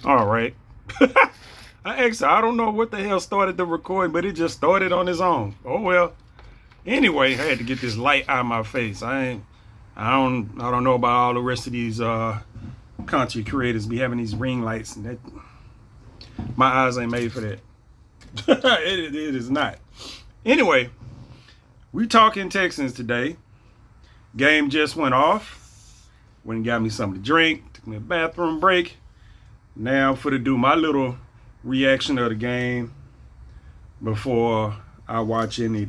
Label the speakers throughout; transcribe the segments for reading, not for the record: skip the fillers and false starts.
Speaker 1: All right. I don't know what the hell started the recording, but it just started on its own. Oh well. Anyway, I had to get this light out of my face. I don't know about all the rest of these content creators be having these ring lights, and that my eyes ain't made for that. it is not. Anyway, we talking Texans today. Game just went off. Went and got me something to drink. Took me a bathroom break. Now for to do my little reaction of the game before I watch any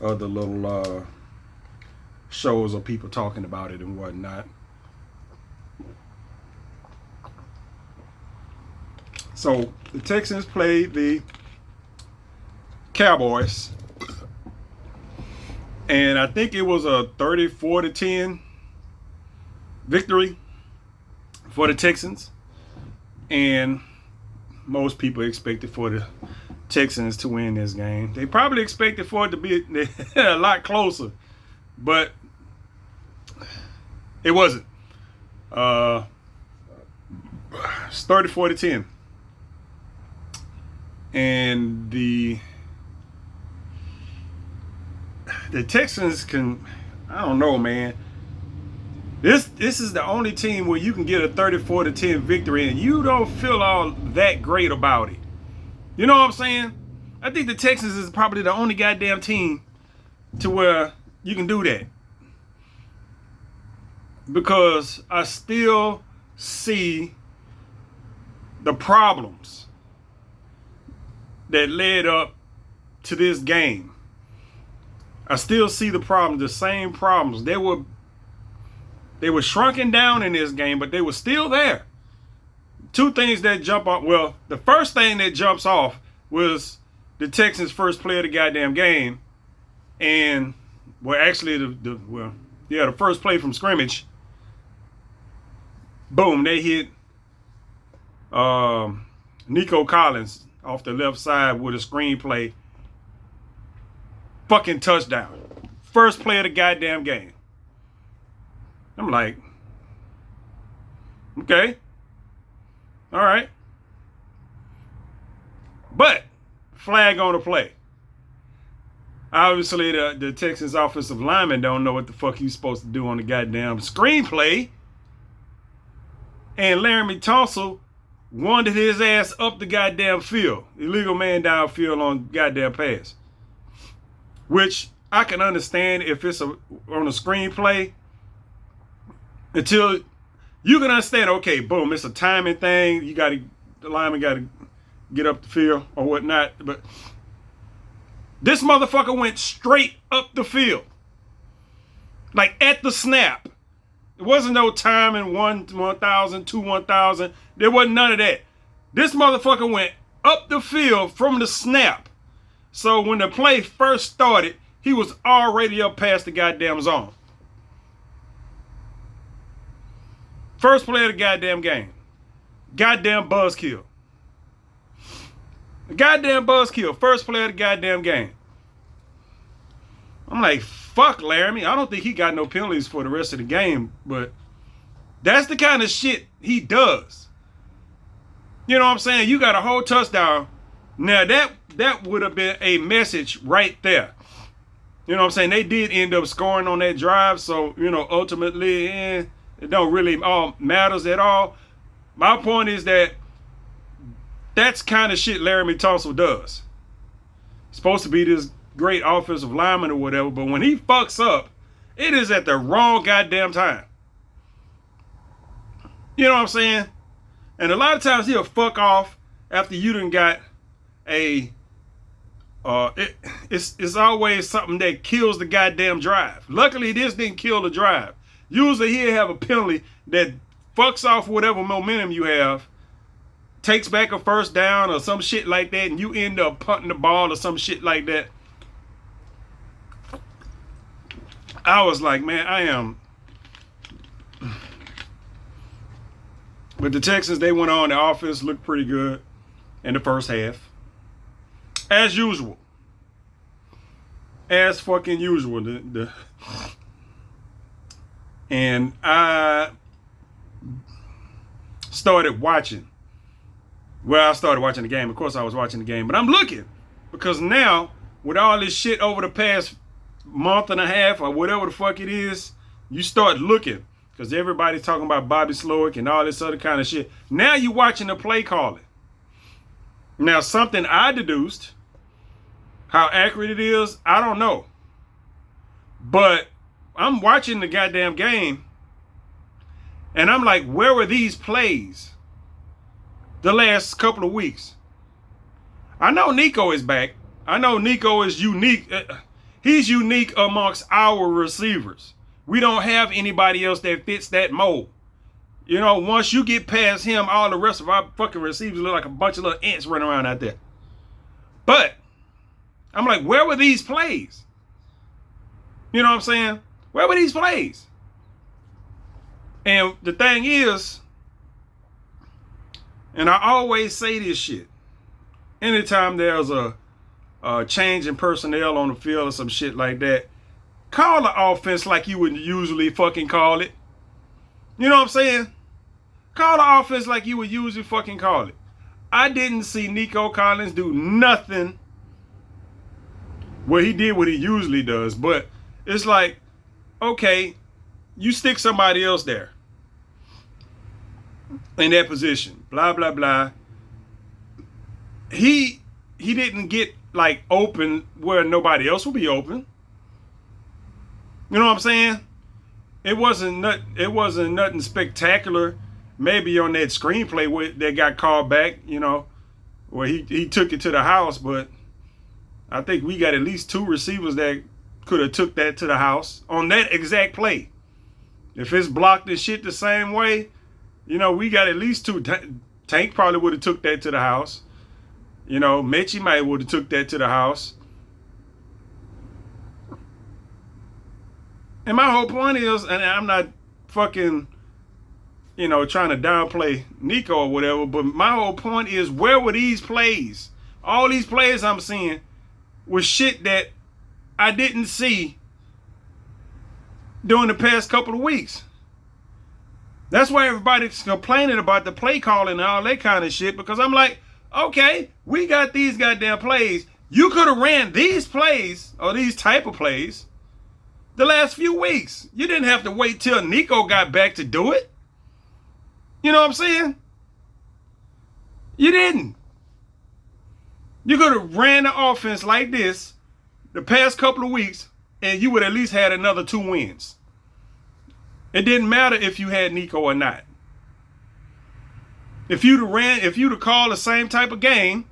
Speaker 1: other little shows or people talking about it and whatnot. So the Texans played the Cowboys, and I think it was a 34-10 victory for the Texans. And most people expected for the Texans to win this game. They probably expected for it to be a lot closer, but it wasn't. It's 34-10. And the Texans I don't know, man. This is the only team where you can get a 34-10 victory and you don't feel all that great about it. You know what I'm saying? I think the Texans is probably the only goddamn team to where you can do that. Because I still see the problems that led up to this game. I still see the problems, the same problems. They were shrunken down in this game, but they were still there. Two things that jump off. Well, the first thing that jumps off was the Texans' first play of the goddamn game. And, well, actually, the first play from scrimmage. Boom, they hit Nico Collins off the left side with a screenplay. Fucking touchdown. First play of the goddamn game. I'm like, okay. All right. But, flag on the play. Obviously, the Texans offensive lineman don't know what the fuck he's supposed to do on the goddamn screenplay. And Laramie Tunsil wanted his ass up the goddamn field. Illegal man downfield on goddamn pass. Which I can understand if it's on a screenplay. Until you can understand, okay, boom, it's a timing thing. The lineman got to get up the field or whatnot. But this motherfucker went straight up the field. Like at the snap. There wasn't no timing, 1,000, 2, 1,000. There wasn't none of that. This motherfucker went up the field from the snap. So when the play first started, he was already up past the goddamn zone. First play of the goddamn game. Goddamn buzzkill. Goddamn buzzkill. First play of the goddamn game. I'm like, fuck Laramie. I don't think he got no penalties for the rest of the game, but that's the kind of shit he does. You know what I'm saying? You got a whole touchdown. Now that would have been a message right there. You know what I'm saying? They did end up scoring on that drive, so, ultimately, it don't really all matters at all. My point is that's kind of shit Laramie Tunsil does. He's supposed to be this great offensive lineman or whatever, but when he fucks up, it is at the wrong goddamn time. You know what I'm saying? And a lot of times he'll fuck off after you done got it's always something that kills the goddamn drive. Luckily, this didn't kill the drive. Usually he'll have a penalty that fucks off whatever momentum you have, takes back a first down or some shit like that, and you end up punting the ball or some shit like that. I was like, man, I am. But the Texans, they went on. The offense looked pretty good in the first half. As usual. As fucking usual. And I started watching Well, I started watching the game. Of course, I was watching the game, but I'm looking because now with all this shit over the past month and a half or whatever the fuck it is, you start looking because everybody's talking about Bobby Slowick and all this other kind of shit. Now you're watching the play calling. Now, something I deduced, how accurate it is, I don't know. But I'm watching the goddamn game, and I'm like, where were these plays the last couple of weeks? I know Nico is back. I know Nico is unique. He's unique amongst our receivers. We don't have anybody else that fits that mold. You know, once you get past him, all the rest of our fucking receivers look like a bunch of little ants running around out there. But I'm like, where were these plays? You know what I'm saying? Where were these plays? And the thing is, and I always say this shit, anytime there's a change in personnel on the field or some shit like that, call the offense like you would usually fucking call it. You know what I'm saying? Call the offense like you would usually fucking call it. I didn't see Nico Collins do nothing. Well, he did what he usually does, but it's like, okay, you stick somebody else there in that position, blah, blah, blah. He didn't get like open where nobody else would be open. You know what I'm saying? It wasn't nothing spectacular. Maybe on that screenplay that got called back, you know, where he took it to the house, but I think we got at least 2 receivers that could have took that to the house on that exact play. If it's blocked and shit the same way, you know, we got at least 2. Tank probably would have took that to the house. You know, Mechie might would have took that to the house. And my whole point is, and I'm not fucking, you know, trying to downplay Nico or whatever, but my whole point is, where were these plays? All these plays I'm seeing was shit that I didn't see during the past couple of weeks. That's why everybody's complaining about the play calling and all that kind of shit, because I'm like, okay, we got these goddamn plays. You could have ran these plays or these type of plays the last few weeks. You didn't have to wait till Nico got back to do it. You know what I'm saying? You didn't. You could have ran the offense like this the past couple of weeks, and you would at least had another 2 wins. It didn't matter if you had Nico or not. If you'd have called the same type of game,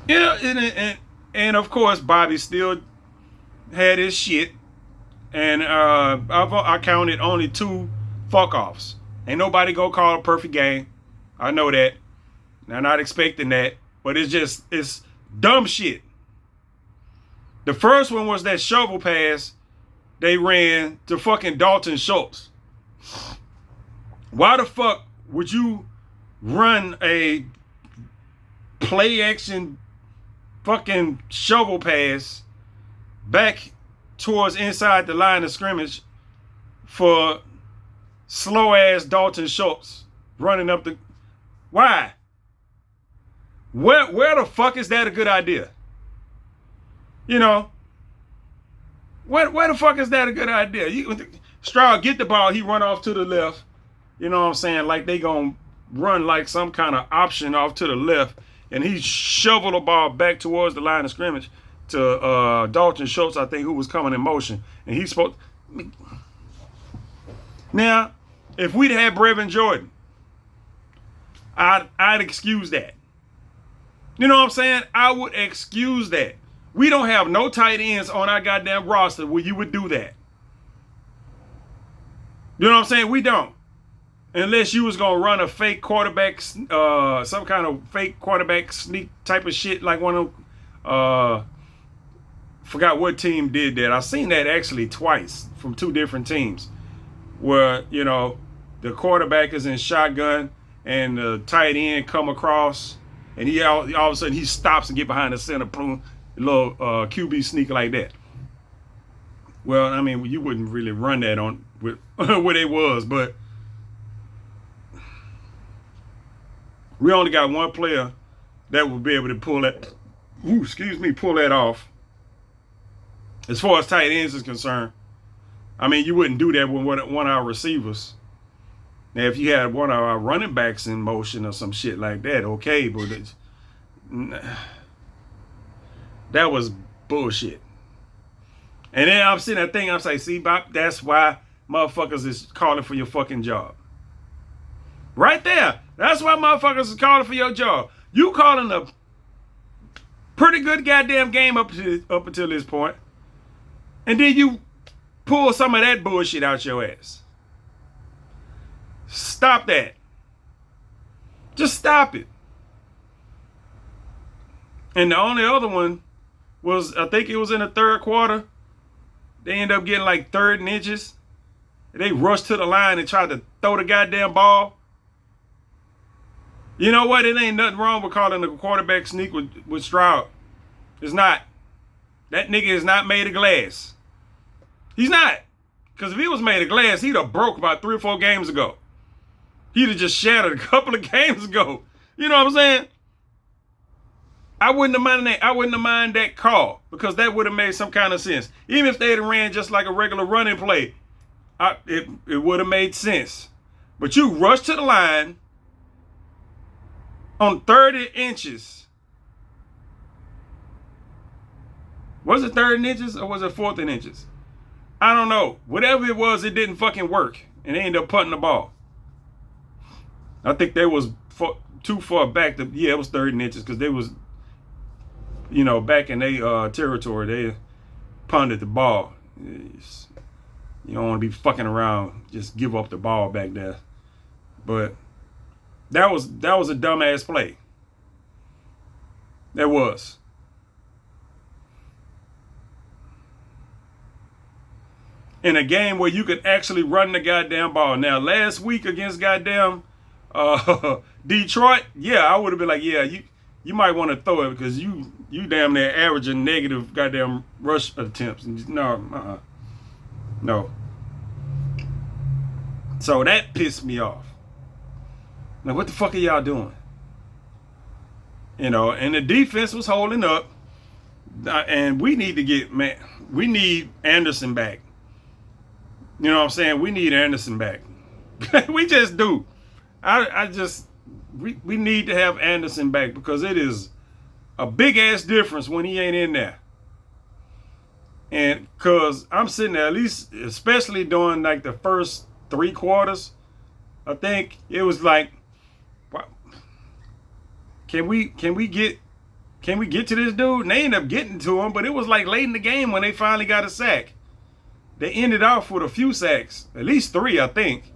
Speaker 1: yeah, and of course Bobby still had his shit, and I counted only 2 fuck-offs. Ain't nobody go call a perfect game. I know that. I'm not expecting that, but it's dumb shit. The first one was that shovel pass they ran to fucking Dalton Schultz. Why the fuck would you run a play action fucking shovel pass back towards inside the line of scrimmage for slow ass Dalton Schultz running up the... Why? Where the fuck is that a good idea? You know, where the fuck is that a good idea? Stroud get the ball, he run off to the left. You know what I'm saying? Like they gonna run like some kind of option off to the left, and he shoveled the ball back towards the line of scrimmage to Dalton Schultz, I think, who was coming in motion, and he's supposed. Now, if we'd had Brevin Jordan, I'd excuse that. You know what I'm saying? I would excuse that. We don't have no tight ends on our goddamn roster where you would do that. You know what I'm saying? We don't. Unless you was going to run a fake quarterback, some kind of fake quarterback sneak type of shit, like one of forgot what team did that. I've seen that actually twice from 2 different teams where, you know, the quarterback is in shotgun and the tight end come across and he all of a sudden he stops and get behind the center, boom, a little QB sneak like that. Well, I mean, you wouldn't really run that on with what it was, but We only got one player that will be able to pull that. Pull that off. As far as tight ends is concerned, I mean, you wouldn't do that with one of our receivers. Now, if you had one of our running backs in motion or some shit like that, okay, but that was bullshit. And then I'm sitting there thinking, I'm saying, see, Bob, that's why motherfuckers is calling for your fucking job. Right there. That's why motherfuckers is calling for your job. You calling a pretty good goddamn game up until this point. And then you pull some of that bullshit out your ass. Stop that. Just stop it. And the only other one was, I think it was in the third quarter. They ended up getting like 3rd and inches. They rushed to the line and tried to throw the goddamn ball. You know what? It ain't nothing wrong with calling the quarterback sneak with Stroud. It's not. That nigga is not made of glass. He's not. Because if he was made of glass, he'd have broke about 3 or 4 games ago. He'd have just shattered a couple of games ago. You know what I'm saying? I wouldn't have minded that call, because that would have made some kind of sense. Even if they had ran just like a regular running play, it would have made sense. But you rush to the line on 30 inches. Was it 3rd and inches or was it 4th and inches? I don't know. Whatever it was, it didn't fucking work. And they ended up punting the ball. I think they was too far back. It was 3rd and inches, because they was, back in their territory. They punted the ball. You don't want to be fucking around. Just give up the ball back there. But that was a dumbass play. That was. In a game where you could actually run the goddamn ball. Now, last week against goddamn Detroit, yeah, I would have been like, yeah, you might want to throw it, because you damn near averaging negative goddamn rush attempts. No. So that pissed me off. Now, what the fuck are y'all doing? And the defense was holding up, and we need Anderson back. You know what I'm saying? We need Anderson back. We just do. We need to have Anderson back, because it is a big ass difference when he ain't in there. And because I'm sitting there, at least, especially during like the first 3 quarters, I think it was like, can we get to this dude? And they ended up getting to him, but it was like late in the game when they finally got a sack. They ended off with a few sacks, at least 3, I think.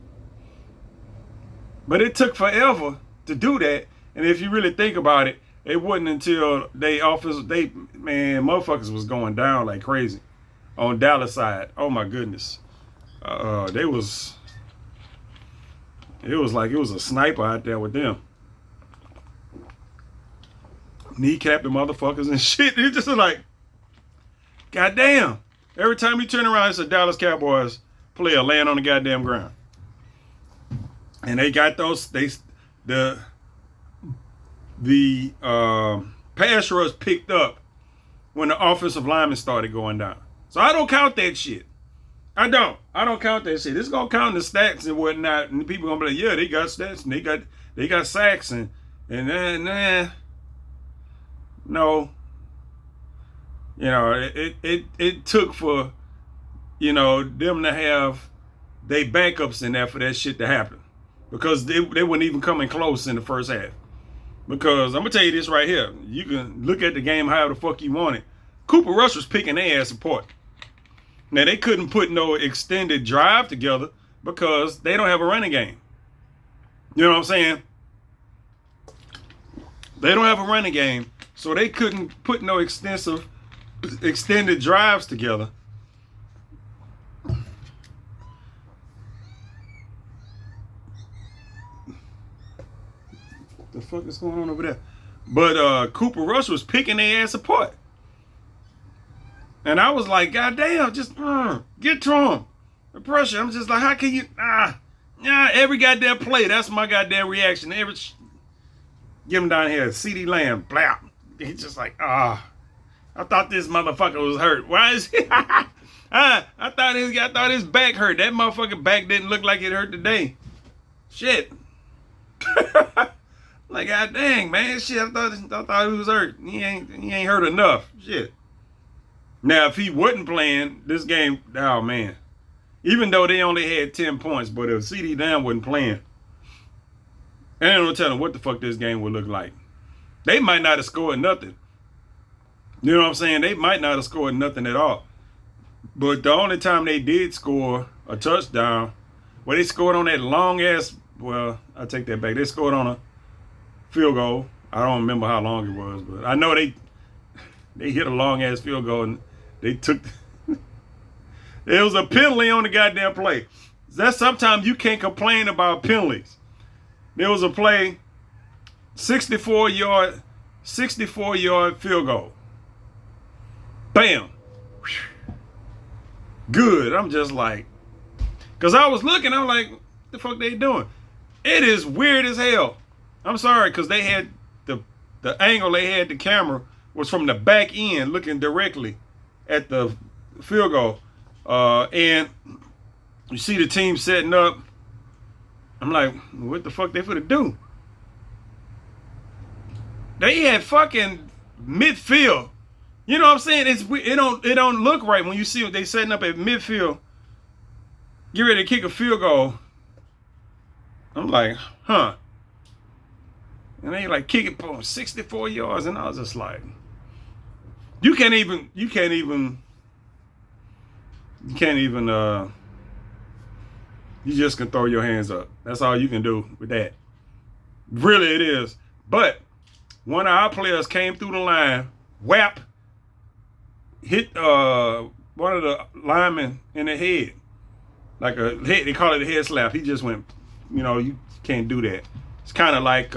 Speaker 1: But it took forever to do that. And if you really think about it, it wasn't until motherfuckers was going down like crazy on Dallas side. Oh my goodness. It was like it was a sniper out there with them. Kneecapping motherfuckers and shit. It's just like, goddamn. Every time you turn around, it's a Dallas Cowboys player laying on the goddamn ground. And they got the pass rush picked up when the offensive linemen started going down. So I don't count that shit. I don't count that shit. It's gonna count the stats and whatnot, and people gonna be like, yeah, they got stats and they got sacks and no. It took for, them to have they backups in there for that shit to happen. Because they weren't even coming close in the first half. Because I'm going to tell you this right here. You can look at the game however the fuck you want it. Cooper Rush was picking their ass apart. Now, they couldn't put no extended drive together because they don't have a running game. You know what I'm saying? They don't have a running game. So they couldn't put no extended drives together. The fuck is going on over there? But Cooper Rush was picking their ass apart. And I was like, God damn, just get to him. The pressure. I'm just like, how can you every goddamn play, that's my goddamn reaction. Give him down here, CeeDee Lamb, blap. He's just like, I thought this motherfucker was hurt. Why is he? I thought his back hurt. That motherfucker back didn't look like it hurt today. Shit. Like, god dang, man. Shit, I thought he was hurt. He ain't hurt enough. Shit. Now, if he wasn't playing this game, oh man. Even though they only had 10 points, but if CeeDee Lamb wasn't playing, I ain't no telling what the fuck this game would look like. They might not have scored nothing. You know what I'm saying? They might not have scored nothing at all. But the only time they did score a touchdown, well, they scored on that long ass, well, I take that back. They scored on a field goal. I don't remember how long it was, but I know they hit a long ass field goal and they took, there was a penalty on the goddamn play. That's sometimes you can't complain about penalties. There was a play, 64 yard field goal. Bam. Good. I'm just like, because I was looking, I'm like, what the fuck they doing? It is weird as hell. I'm sorry, because they had the angle they had the camera was from the back end looking directly at the field goal. And you see the team setting up. I'm like, what the fuck they finna do? They had fucking midfield. You know what I'm saying? It don't look right when you see they setting up at midfield. Get ready to kick a field goal. I'm like, huh. And they like kick it from 64 yards, and I was just like, you can't even you just can throw your hands up. That's all you can do with that. Really it is. But one of our players came through the line, whap, hit one of the linemen in the head. Like a head, they call it a head slap. He just went, you can't do that. It's kind of like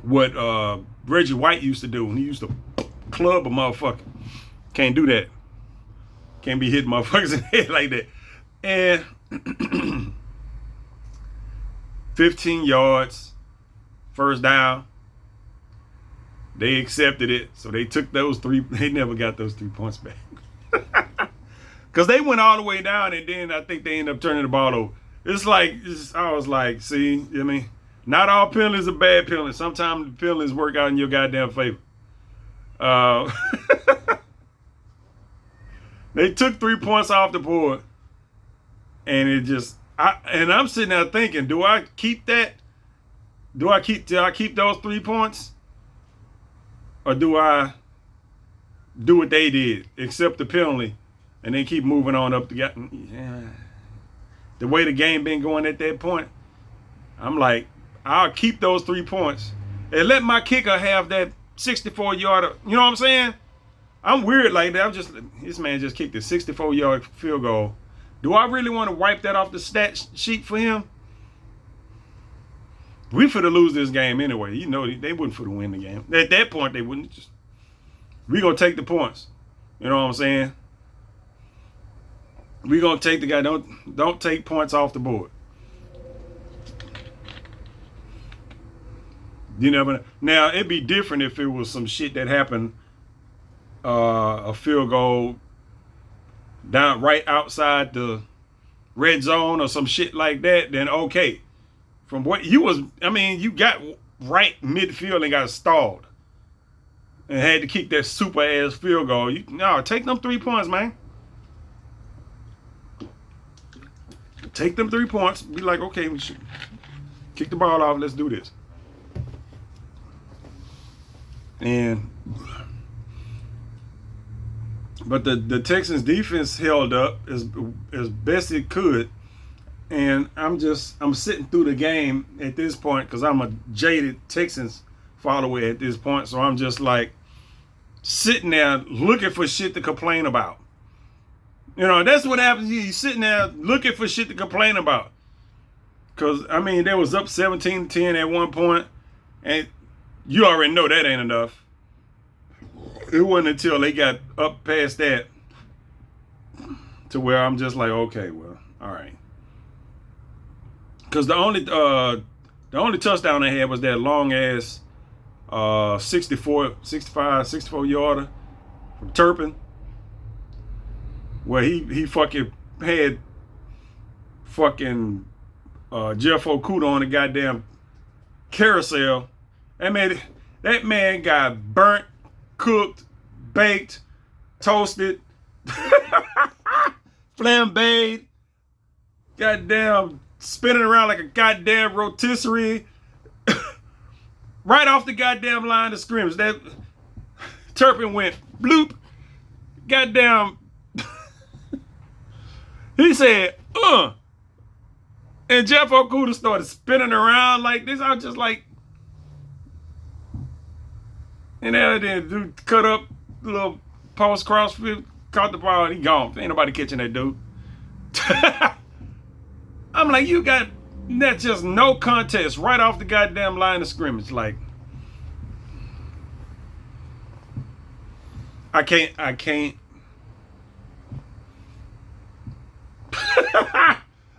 Speaker 1: what Reggie White used to do when he used to club a motherfucker. Can't do that. Can't be hitting motherfuckers in the head like that. And 15 yards, first down. They accepted it, so they took those three. They never got those 3 points back. Because they went all the way down, and then I think they ended up turning the ball over. I was like, see, not all penalties are bad penalties. Sometimes the penalties work out in your goddamn favor. They took 3 points off the board, and I'm sitting there thinking, do I keep that? Do I keep those 3 points? Or do I do what they did, accept the penalty, and then keep moving on up the way the game been going at that point? I'm like, I'll keep those 3 points and let my kicker have that 64-yarder. You know what I'm saying? I'm weird like that. This man just kicked a 64-yard field goal. Do I really want to wipe that off the stat sheet for him? We finna lose this game anyway. They wouldn't finna win the game. At that point, they wouldn't. We gonna take the points. You know what I'm saying? We gonna take the guy. Don't take points off the board. You never know. Now, it'd be different if it was some shit that happened, a field goal down right outside the red zone or some shit like that, then okay. From what you got right midfield and got stalled and had to kick that super ass field goal. Take them 3 points, man. Take them 3 points. Be like, okay, we should kick the ball off. Let's do this. But the Texans defense held up as best it could. And I'm sitting through the game at this point because I'm a jaded Texans follower at this point. So I'm just like sitting there looking for shit to complain about. That's what happens. You're sitting there looking for shit to complain about. Because, they was up 17-10 at one point. And you already know that ain't enough. It wasn't until they got up past that to where I'm just like, okay, well, all right. Because the only The only touchdown they had was that long ass 64 yarder from Turpin, where he fucking had fucking Jeff Okuda on the goddamn carousel. That man got burnt, cooked, baked, toasted, flambéed, goddamn spinning around like a goddamn rotisserie, right off the goddamn line of scrimmage. That Turpin went bloop, goddamn. He said, and Jeff Okuda started spinning around like this. I was just like, and then dude cut up the little post crossfield, caught the ball, and he gone. Ain't nobody catching that dude. I'm like, you got that just no contest right off the goddamn line of scrimmage. Like, I can't.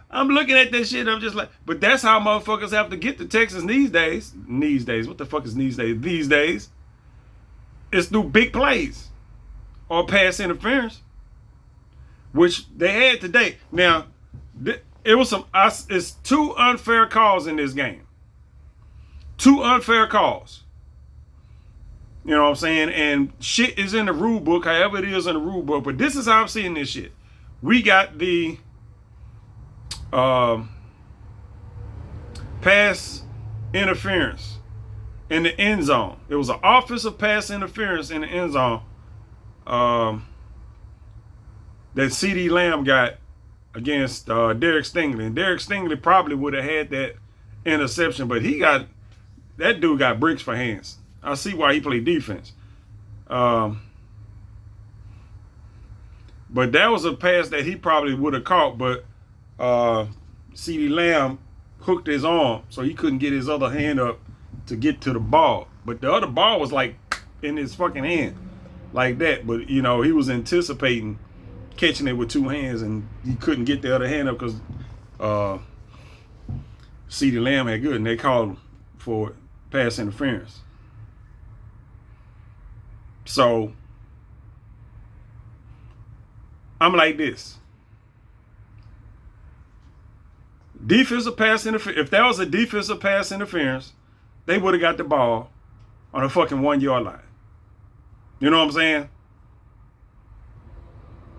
Speaker 1: I'm looking at this shit. I'm just like, but that's how motherfuckers have to get to Texas these days. These days. What the fuck is these days? These days. It's through big plays or pass interference, which they had today. Now, it's 2 unfair calls in this game. 2 unfair calls. You know what I'm saying? And shit is in the rule book, however it is in the rule book. But this is how I'm seeing this shit. We got the pass interference in the end zone. It was an offensive pass interference in the end zone that CD Lamb got against Derek Stingley. And Derek Stingley probably would have had that interception, but that dude got bricks for hands. I see why he played defense. But that was a pass that he probably would have caught, but CD Lamb hooked his arm so he couldn't get his other hand up to get to the ball. But the other ball was like in his fucking hand like that. But, you know, he was anticipating catching it with 2 hands and he couldn't get the other hand up because CD Lamb had good and they called him for pass interference. So I'm like this. Defensive pass interference. If that was a defensive pass interference, they would have got the ball on a fucking 1-yard line. You know what I'm saying?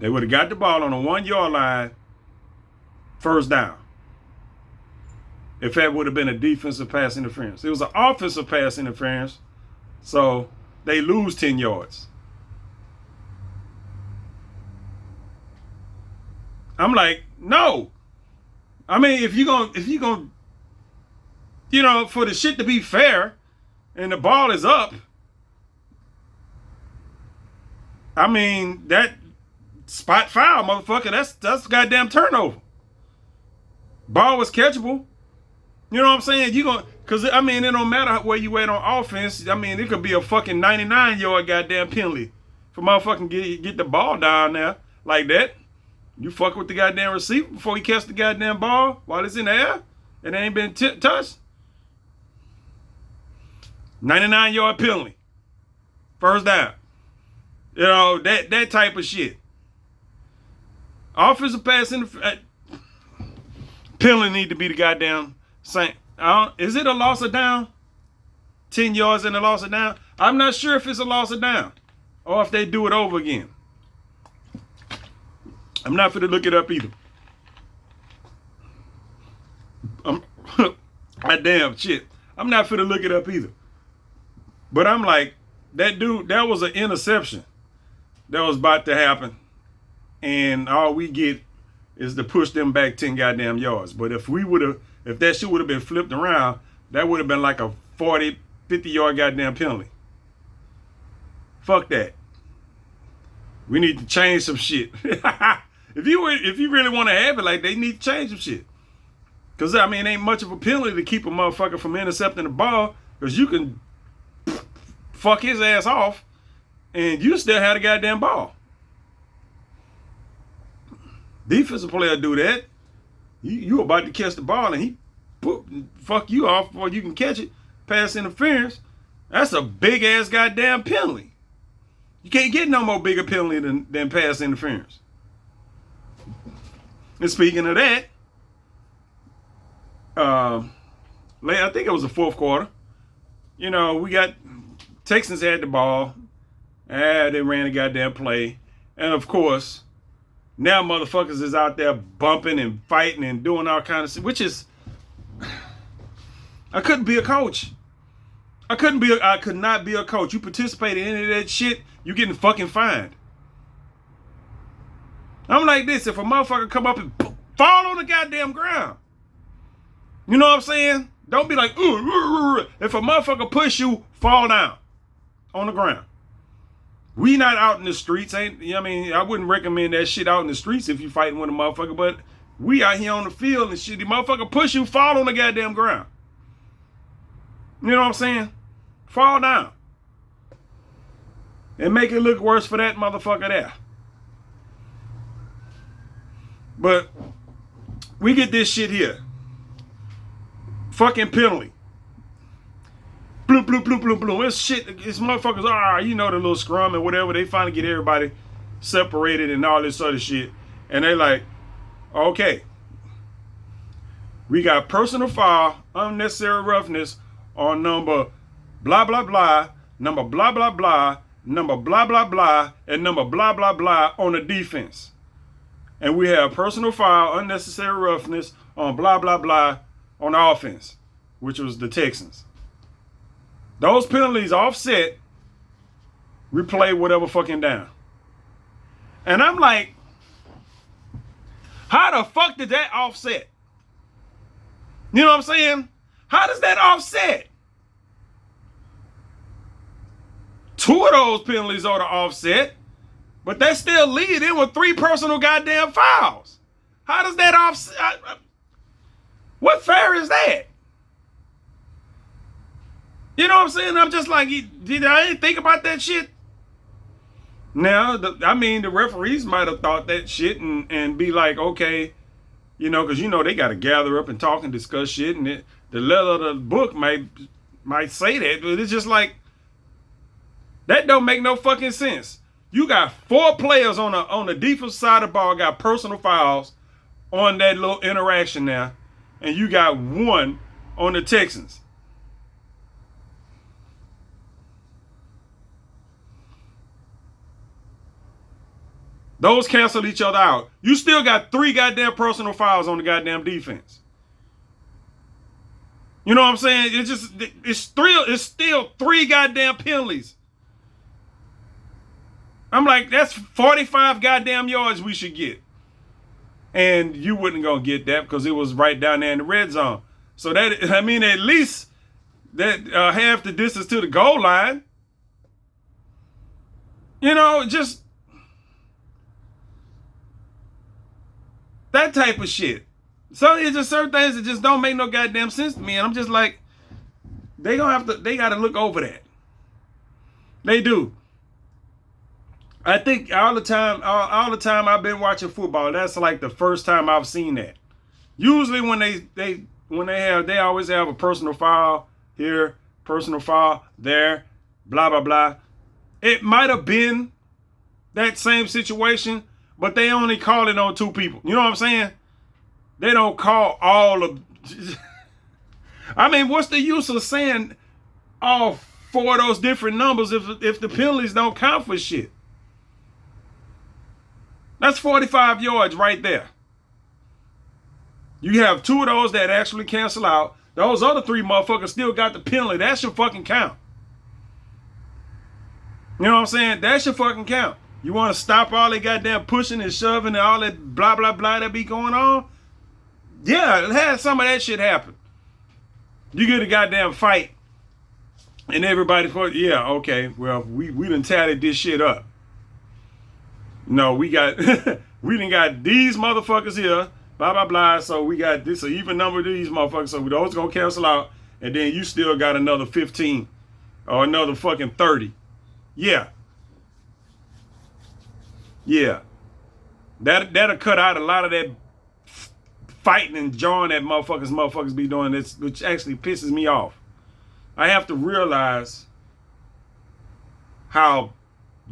Speaker 1: They would have got the ball on a 1-yard line, first down. If that would have been a defensive pass interference. It was an offensive pass interference, so they lose 10 yards. I'm like, no. I mean, if you gonna, you know, for the shit to be fair, and the ball is up, I mean, that spot foul, motherfucker, that's goddamn turnover. Ball was catchable. You know what I'm saying? Because, I mean, it don't matter where you at on offense. I mean, it could be a fucking 99-yard goddamn penalty for motherfucking get the ball down there like that. You fuck with the goddamn receiver before he catch the goddamn ball while it's in the air and it ain't been touched. 99-yard penalty. First down. You know, that type of shit. Offensive pass penalty need to be the goddamn same. Is it a loss of down? 10 yards and a loss of down? I'm not sure if it's a loss of down or if they do it over again. I'm not finna look it up either. Damn shit. I'm not finna look it up either. But I'm like, that dude, that was an interception that was about to happen. And all we get is to push them back 10 goddamn yards. But if that shit would have been flipped around, that would have been like a 40, 50-yard goddamn penalty. Fuck that. We need to change some shit. If you really want to have it, like, they need to change some shit. Because, I mean, it ain't much of a penalty to keep a motherfucker from intercepting the ball. Because you can fuck his ass off and you still have the goddamn ball. Defensive player do that. You about to catch the ball and he fuck you off before you can catch it. Pass interference. That's a big ass goddamn penalty. You can't get no more bigger penalty than pass interference. And speaking of that, I think it was the fourth quarter. You know, we got Texans had the ball. They ran a goddamn play. And of course, now motherfuckers is out there bumping and fighting and doing all kinds of shit, which is, I couldn't be a coach. I could not be a coach. You participate in any of that shit, you getting fucking fined. I'm like this, if a motherfucker come up and fall on the goddamn ground. You know what I'm saying? Don't be like, if a motherfucker push you, fall down on the ground. We not out in the streets, I mean, I wouldn't recommend that shit out in the streets if you fighting with a motherfucker, but we out here on the field and shit. The motherfucker push you, fall on the goddamn ground. You know what I'm saying? Fall down. And make it look worse for that motherfucker there. But we get this shit here. Fucking penalty. Bloop, bloop, bloop, bloop, bloop. It's shit. It's motherfuckers, you know, the little scrum and whatever. They finally get everybody separated and all this other shit. And they like, okay. We got personal foul, unnecessary roughness on number blah, blah, blah, number blah, blah, blah, number blah, blah, blah, and number blah, blah, blah on the defense. And we have personal foul, unnecessary roughness on blah, blah, blah on the offense, which was the Texans. Those penalties offset, replay whatever fucking down. And I'm like, how the fuck did that offset? You know what I'm saying? How does that offset? Two of those penalties are the offset, but they still lead in with 3 personal goddamn fouls. How does that offset? What fair is that? You know what I'm saying? I'm just like, I didn't think about that shit. Now, the referees might have thought that shit and be like, okay, you know, because, you know, they got to gather up and talk and discuss shit. And the letter of the book might say that. But it's just like, that don't make no fucking sense. You got 4 players on the defensive side of the ball got personal fouls on that little interaction now. And you got 1 on the Texans. Those canceled each other out. You still got 3 goddamn personal fouls on the goddamn defense. You know what I'm saying? It's still 3 goddamn penalties. I'm like, that's 45 goddamn yards we should get. And you wouldn't gonna get that because it was right down there in the red zone. So that, I mean, at least that half the distance to the goal line. You know, just that type of shit. So it's just certain things that just don't make no goddamn sense to me. And I'm just like, they gotta look over that. They do. I think all the time I've been watching football, that's like the first time I've seen that. Usually when they always have a personal foul here, personal foul there, blah, blah, blah. It might have been that same situation, but they only call it on 2 people. You know what I'm saying? They don't call all of... I mean, what's the use of saying all 4 of those different numbers if the penalties don't count for shit? That's 45 yards right there. You have 2 of those that actually cancel out. Those other 3 motherfuckers still got the penalty. That should fucking count. You know what I'm saying? That should fucking count. You want to stop all that goddamn pushing and shoving and all that blah, blah, blah that be going on? Yeah, have some of that shit happen. You get a goddamn fight and everybody, yeah, okay, well, we done tatted this shit up. No, we done got these motherfuckers here, blah, blah, blah. So we got this, an even number of these motherfuckers. So those gonna cancel out. And then you still got another 15 or another fucking 30. Yeah. Yeah. That'll cut out a lot of that fighting and jawing at motherfuckers be doing this, which actually pisses me off. I have to realize how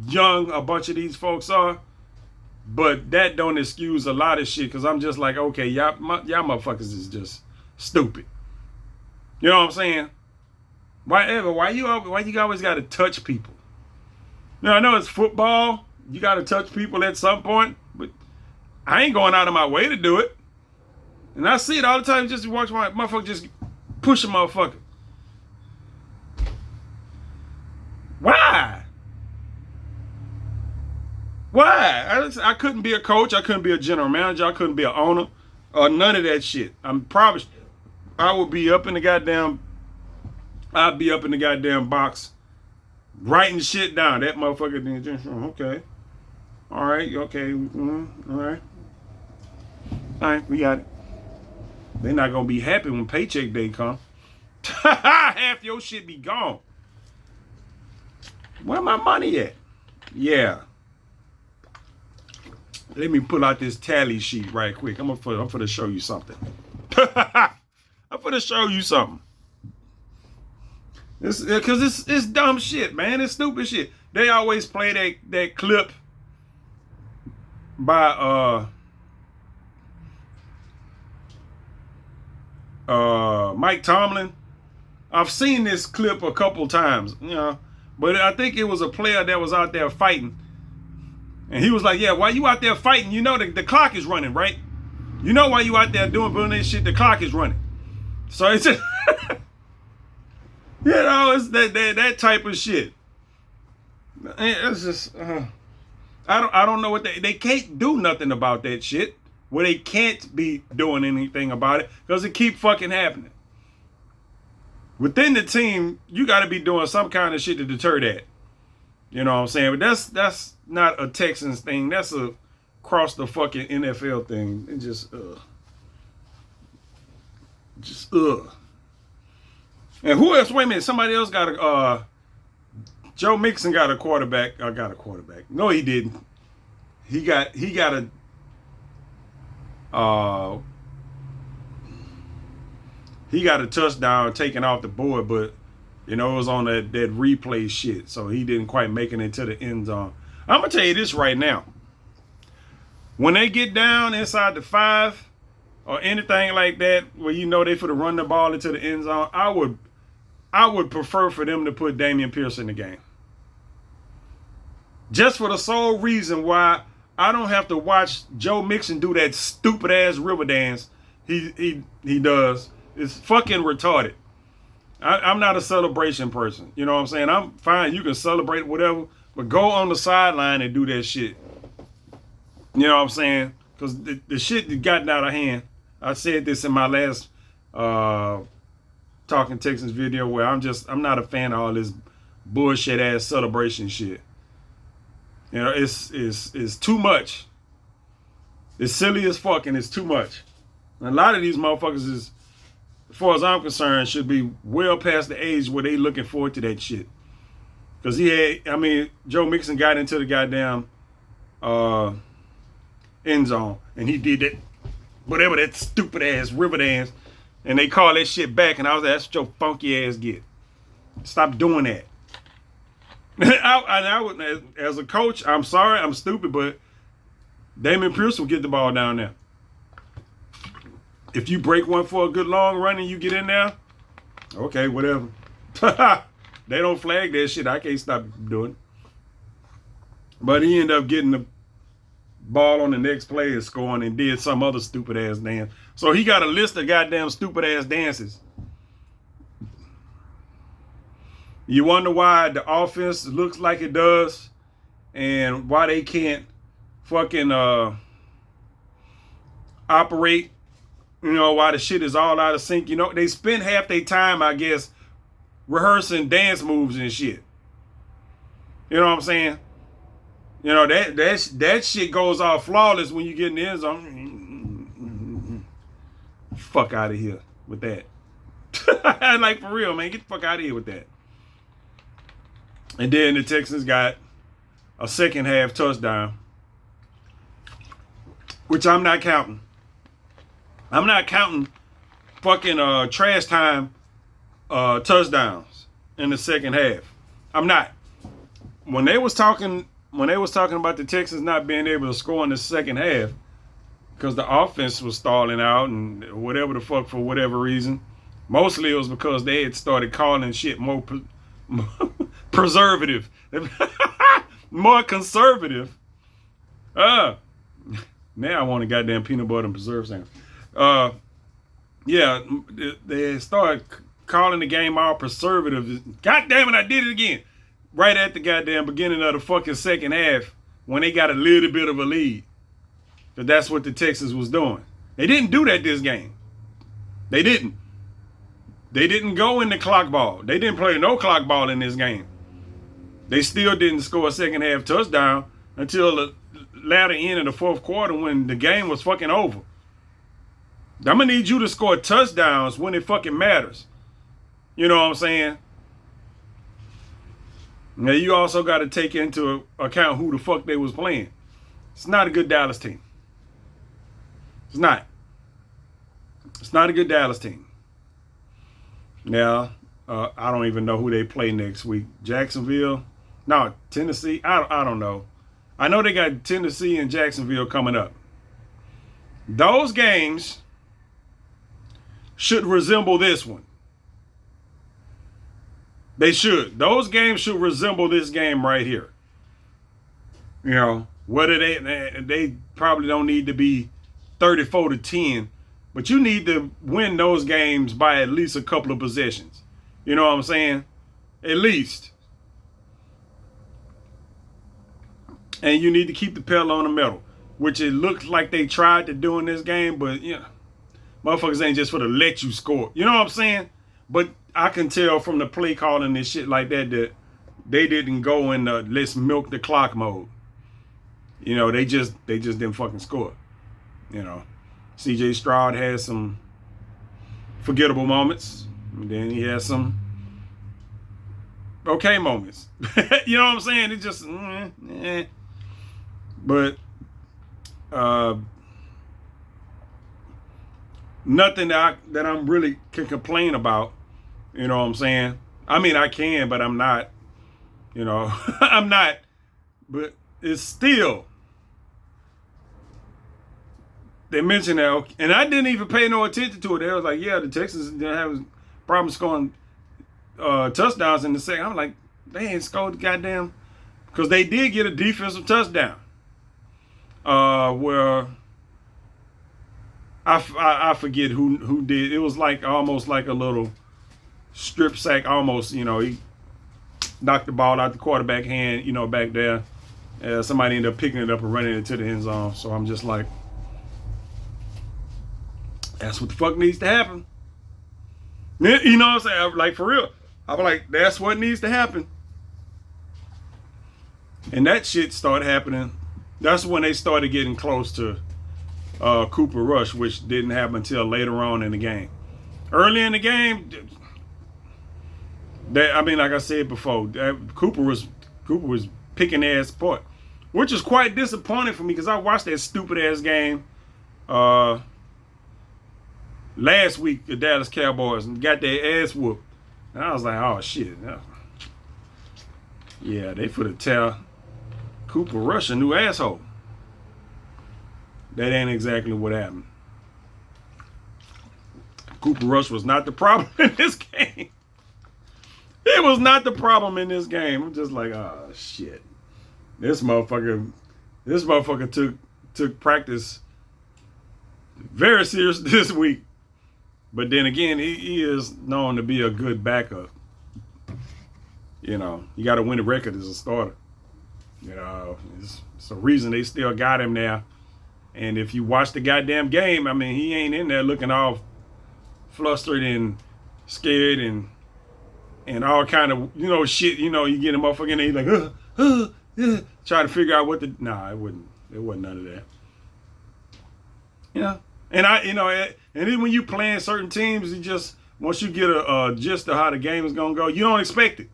Speaker 1: young a bunch of these folks are, but that don't excuse a lot of shit, because I'm just like, okay, y'all motherfuckers is just stupid. You know what I'm saying? Why you always got to touch people? You know, I know it's football. You got to touch people at some point, but I ain't going out of my way to do it. And I see it all the time. Just watch my motherfucker just push a motherfucker. Why? Why? I couldn't be a coach. I couldn't be a general manager. I couldn't be an owner or none of that shit. I would be up in the goddamn. I'd be up in the goddamn box, writing shit down. That motherfucker didn't just, okay. All right, okay, all right. All right, we got it. They're not gonna be happy when paycheck day come. Half your shit be gone. Where my money at? Yeah. Let me pull out this tally sheet right quick. I'm gonna show you something. I'm gonna show you something. Because it's dumb shit, man. It's stupid shit. They always play that clip by Mike Tomlin. I've seen this clip a couple times, you know, but I think it was a player that was out there fighting. And he was like, yeah, why you out there fighting? You know the clock is running, right? You know why you out there doing this shit, the clock is running. So it's just, you know, it's that type of shit. It's just, I don't know what they can't do nothing about that shit. Well, they can't be doing anything about it because it keep fucking happening. Within the team, you got to be doing some kind of shit to deter that. You know what I'm saying? But that's not a Texans thing. That's a across the fucking NFL thing. It just And who else? Wait a minute. Somebody else got a. Joe Mixon got a quarterback. I got a quarterback. No, he didn't. He got a. He got a touchdown taken off the board, but you know it was on that replay shit, so he didn't quite make it into the end zone. I'm gonna tell you this right now. When they get down inside the 5 or anything like that, where you know they finna run the ball into the end zone, I would prefer for them to put Damian Pierce in the game. Just for the sole reason why I don't have to watch Joe Mixon do that stupid ass river dance he does. It's fucking retarded. I'm not a celebration person. You know what I'm saying? I'm fine. You can celebrate whatever, but go on the sideline and do that shit. You know what I'm saying? Because the shit that gotten out of hand. I said this in my last Talkin Texans video where I'm not a fan of all this bullshit ass celebration shit. You know, it's too much. It's silly as fuck and it's too much. And a lot of these motherfuckers is, as far as I'm concerned, should be well past the age where they looking forward to that shit. Because Joe Mixon got into the goddamn end zone and he did that, whatever that stupid ass river dance, and they call that shit back, and I was like, that's what your funky ass get. Stop doing that. I would, as a coach, I'm sorry, I'm stupid, but Damian Pierce will get the ball down there. If you break one for a good long run and you get in there, okay, whatever. They don't flag that shit. I can't stop doing it. But he ended up getting the ball on the next play and scoring and did some other stupid ass dance. So he got a list of goddamn stupid ass dances. You wonder why the offense looks like it does and why they can't fucking operate. You know, why the shit is all out of sync. You know, they spend half their time, I guess, rehearsing dance moves and shit. You know what I'm saying? You know, that shit goes off flawless when you get in the end zone. Fuck out of here with that. Like, for real, man. Get the fuck out of here with that. And then the Texans got a second half touchdown, which I'm not counting. I'm not counting fucking trash time touchdowns in the second half. I'm not. When they was talking about the Texans not being able to score in the second half because the offense was stalling out and whatever the fuck for whatever reason, mostly it was because they had started calling shit more preservative, more conservative. Now I want a goddamn peanut butter and preserve sandwich. Yeah, they started calling the game all preservative. God damn it, I did it again. Right at the goddamn beginning of the fucking second half when they got a little bit of a lead. But that's what the Texans was doing. They didn't do that this game. They didn't. They didn't go in the clock ball. They didn't play no clock ball in this game. They still didn't score a second half touchdown until the latter end of the fourth quarter when the game was fucking over. I'm going to need you to score touchdowns when it fucking matters. You know what I'm saying? Now, you also got to take into account who the fuck they was playing. It's not a good Dallas team. It's not. It's not a good Dallas team. Now, I don't even know who they play next week. Jacksonville? No, Tennessee? I don't know. I know they got Tennessee and Jacksonville coming up. Those games should resemble this one. They should. Those games should resemble this game right here. You know, whether they probably don't need to be 34-10, but you need to win those games by at least a couple of possessions. You know what I'm saying? At least. And you need to keep the pedal on the metal, which it looks like they tried to do in this game, but you know, motherfuckers ain't just for to let you score. You know what I'm saying? But I can tell from the play calling and shit like that they didn't go in the let's milk the clock mode. You know, they just didn't fucking score. You know, CJ Stroud had some forgettable moments. And then he had some okay moments. You know what I'm saying? It just, But nothing that I'm really can complain about. You know what I'm saying? I mean, I can, but I'm not. You know, I'm not. But it's still. They mentioned that, and I didn't even pay no attention to it. They was like, yeah, the Texans didn't have problems scoring touchdowns in the second. I'm like, they ain't scored the goddamn. Because they did get a defensive touchdown. Where I forget who did. It was like almost like a little strip sack, almost, you know, he knocked the ball out the quarterback hand, you know, back there. Somebody ended up picking it up and running it to the end zone. So I'm just like, that's what the fuck needs to happen. You know what I'm saying? Like, for real. I'm like, that's what needs to happen. And that shit started happening. That's when they started getting close to Cooper Rush, which didn't happen until later on in the game. Early in the game, like I said before, Cooper was picking their ass apart, which is quite disappointing for me because I watched that stupid ass game last week, the Dallas Cowboys, and got their ass whooped. And I was like, oh shit, yeah, they for the tell Cooper Rush a new asshole. That ain't exactly what happened. Cooper Rush was not the problem in this game. It was not the problem in this game. I'm just like, oh shit. This motherfucker took practice very serious this week. But then again, he is known to be a good backup. You know, you got to win the record as a starter. You know, it's a reason they still got him there. And if you watch the goddamn game, I mean, he ain't in there looking all flustered and scared and all kind of, you know, shit. You know, you get a motherfucker in there, he's like, try to figure out what the, nah, it wasn't none of that. You know, and then when you playing certain teams, you just, once you get a gist of how the game is going to go, you don't expect it.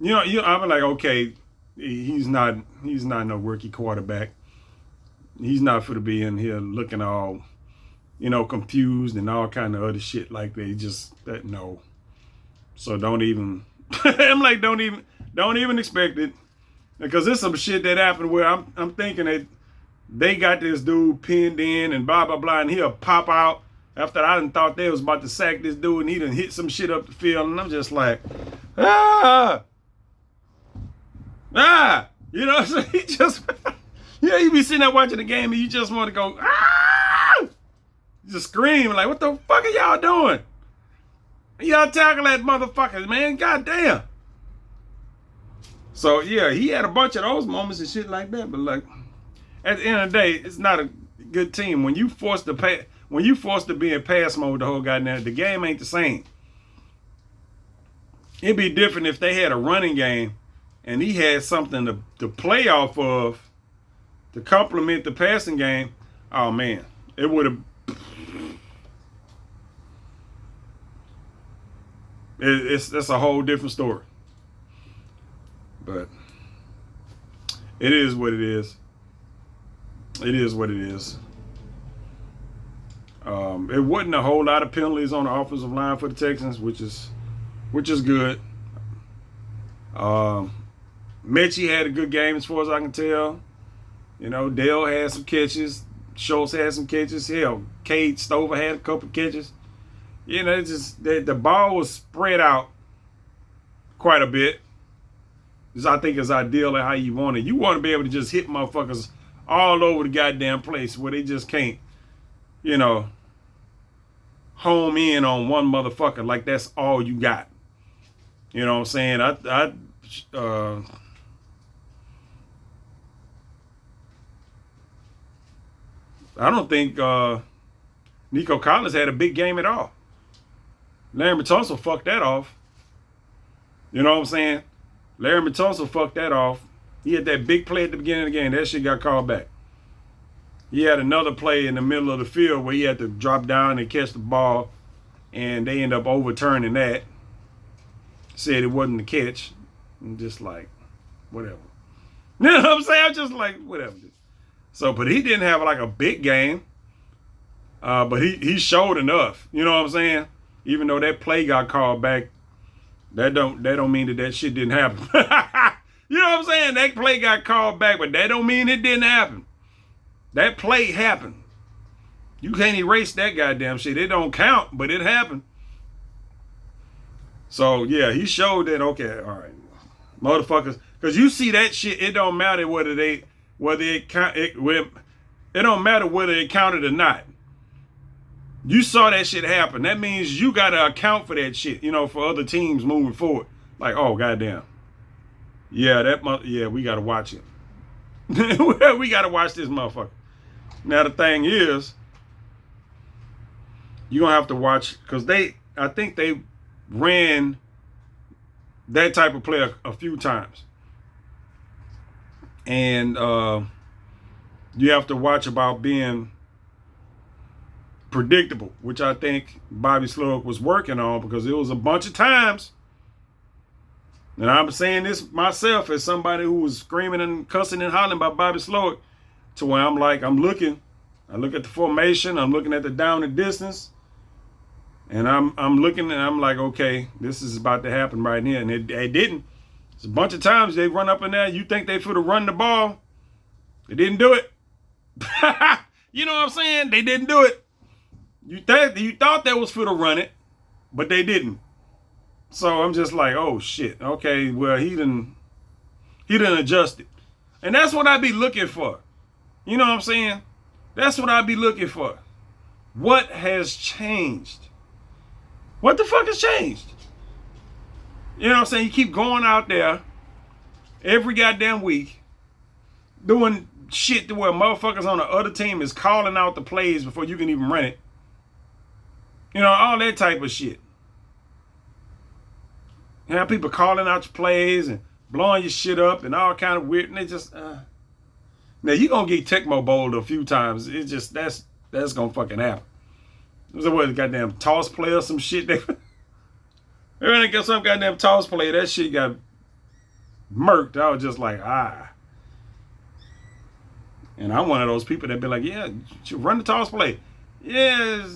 Speaker 1: You know, I'm like, okay, he's not no rookie quarterback. He's not for to be in here looking all, confused and all kind of other shit like they just that no. So don't even. I'm like, don't even expect it, because there's some shit that happened where I'm thinking that they got this dude pinned in and blah blah blah, and he'll pop out after I done thought they was about to sack this dude, and he done hit some shit up the field, and I'm just like, so he just, you be sitting there watching the game and you just want to go, just scream like, what the fuck are y'all doing? Y'all tackle that motherfucker, man, goddamn. So yeah, he had a bunch of those moments and shit like that, but like, at the end of the day, it's not a good team. When you forced to be in pass mode the whole goddamn, the game ain't the same. It'd be different if they had a running game and he had something to play off of to complement the passing game. Oh man, it would have. That's a whole different story. But it is what it is. It is what it is. It wasn't a whole lot of penalties on the offensive line for the Texans, which is good. Mechie had a good game as far as I can tell. Dale had some catches. Schultz had some catches. Hell, Cade Stover had a couple catches. It's just the ball was spread out quite a bit. Which I think is ideal at how you want it. You want to be able to just hit motherfuckers all over the goddamn place where they just can't, home in on one motherfucker like that's all you got. You know what I'm saying? I don't think Nico Collins had a big game at all. Larry Tunsil fucked that off. You know what I'm saying? Larry Tunsil fucked that off. He had that big play at the beginning of the game. That shit got called back. He had another play in the middle of the field where he had to drop down and catch the ball, and they ended up overturning that. Said it wasn't a catch. I'm just like, whatever. You know what I'm saying? I'm just like, whatever. So, but he didn't have like a big game. But he showed enough. You know what I'm saying? Even though that play got called back, that don't mean that shit didn't happen. You know what I'm saying? That play got called back, but that don't mean it didn't happen. That play happened. You can't erase that goddamn shit. It don't count, but it happened. So yeah, he showed that. Okay, all right, motherfuckers, because you see that shit. It don't matter whether it don't matter whether it counted or not. You saw that shit happen. That means you got to account for that shit, for other teams moving forward. Like, oh, goddamn. Yeah, we got to watch it. We got to watch this motherfucker. Now, the thing is, you're going to have to watch, because I think they ran that type of play a few times. And you have to watch about being predictable, which I think Bobby Slug was working on, because it was a bunch of times, and I'm saying this myself as somebody who was screaming and cussing and hollering about Bobby Slug, to where I'm like, I look at the formation, I'm looking at the down and distance, and I'm looking and I'm like, okay, this is about to happen right here, and it didn't. It's a bunch of times they run up in there, you think they should have run the ball, they didn't do it. You know what I'm saying? They didn't do it. You thought that was for to run it, but they didn't. So I'm just like, oh shit. Okay, well he didn't adjust it. And that's what I be looking for. You know what I'm saying? That's what I be looking for. What has changed? What the fuck has changed? You know what I'm saying? You keep going out there every goddamn week doing shit to where motherfuckers on the other team is calling out the plays before you can even run it. All that type of shit. You have people calling out your plays and blowing your shit up and all kind of weird. And they just, now you gonna get Tecmo Bowled a few times. It's just, that's gonna fucking happen. There's a goddamn toss play or some shit. They got some goddamn toss play. That shit got murked. I was just like, And I'm one of those people that be like, yeah, you run the toss play. Yeah,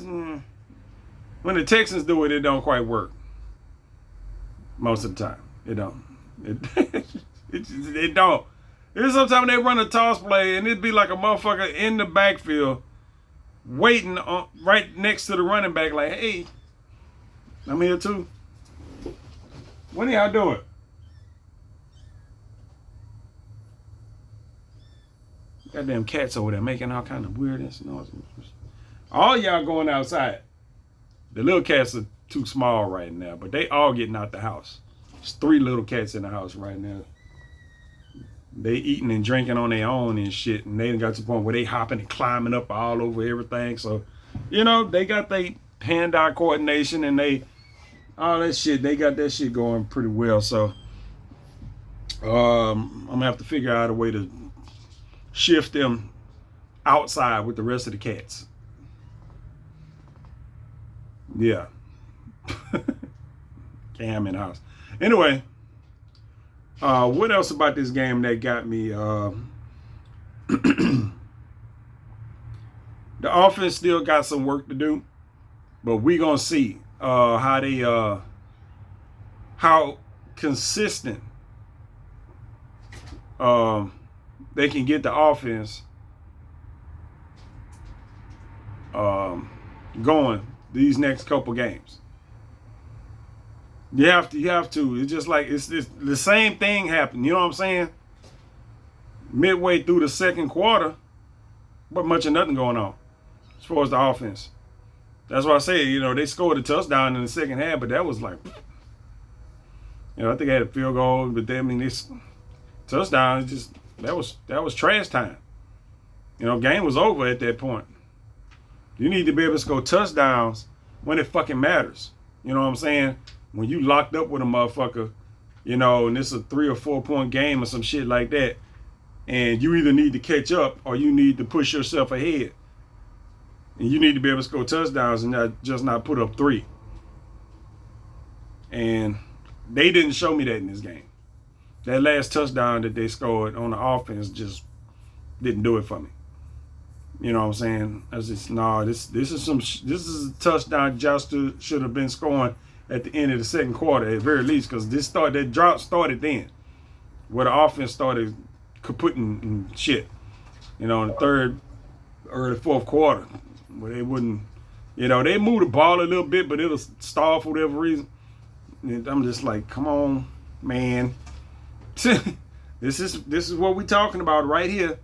Speaker 1: when the Texans do it, it don't quite work. Most of the time, it don't. It don't. There's sometimes they run a toss play and it'd be like a motherfucker in the backfield waiting on right next to the running back, like, hey, I'm here too. What are y'all doing? Goddamn cats over there making all kind of weird noise. All y'all going outside. The little cats are too small right now, but they all getting out the house. There's 3 little cats in the house right now. They eating and drinking on their own and shit, and they got to the point where they hopping and climbing up all over everything. So, they got their hand-eye coordination and all that shit. They got that shit going pretty well. So, I'm gonna have to figure out a way to shift them outside with the rest of the cats. Yeah. Can't have them in the house. Anyway, what else about this game that got me? The offense still got some work to do, but we gonna see how consistent they can get the offense going these next couple games. You have to. It's just like it's the same thing happened. You know what I'm saying? Midway through the second quarter, but much of nothing going on as far as the offense. That's why I say, they scored a touchdown in the second half, but that was like, I think I had a field goal, but this touchdown is just that was trash time. Game was over at that point. You need to be able to score touchdowns when it fucking matters. You know what I'm saying? When you locked up with a motherfucker, and it's a 3 or 4 point game or some shit like that, and you either need to catch up or you need to push yourself ahead. And you need to be able to score touchdowns and not put up 3. And they didn't show me that in this game. That last touchdown that they scored on the offense just didn't do it for me. You know what I'm saying? I was just, this is a touchdown Josh should have been scoring at the end of the second quarter, at the very least, because that drought started then, where the offense started kaputting and shit. In the third or the fourth quarter, where they wouldn't, they moved the ball a little bit, but it'll stall for whatever reason. And I'm just like, come on, man. This is what we're talking about right here.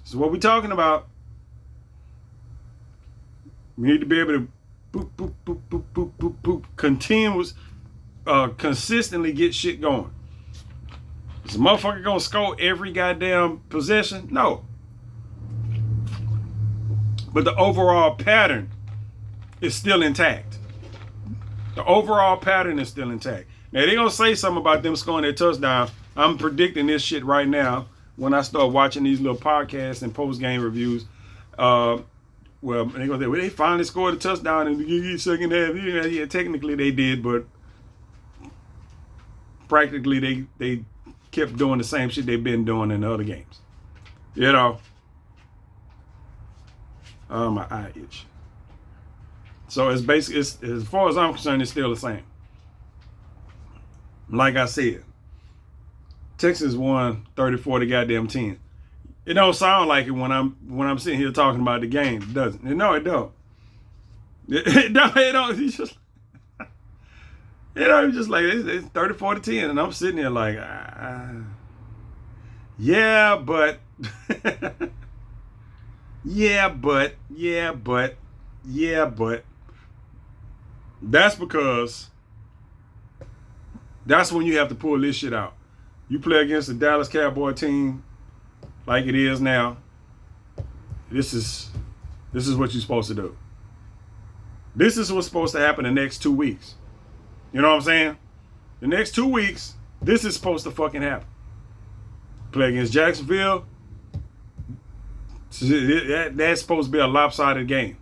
Speaker 1: This is what we're talking about. We need to be able to boop, boop, boop, boop, boop, boop, boop, consistently get shit going. Is a motherfucker gonna score every goddamn possession? No. But the overall pattern is still intact. The overall pattern is still intact. Now, they're gonna say something about them scoring their touchdown. I'm predicting this shit right now when I start watching these little podcasts and post-game reviews. Well, they're going to say, well, they finally scored a touchdown in the second half. Yeah, technically they did, but practically they kept doing the same shit they've been doing in the other games. My eye itch. So it's basically, as far as I'm concerned, it's still the same. Like I said, Texas won 34 to goddamn 10. It don't sound like it when I'm sitting here talking about the game, does it? No, it don't. It don't. It's just, it's just like it's 34 to 10, and I'm sitting there like, yeah, but, yeah, but. That's because that's when you have to pull this shit out. You play against the Dallas Cowboy team like it is now. This is what you're supposed to do. This is what's supposed to happen the next 2 weeks. You know what I'm saying? The next 2 weeks, this is supposed to fucking happen. Play against Jacksonville. That's supposed to be a lopsided game.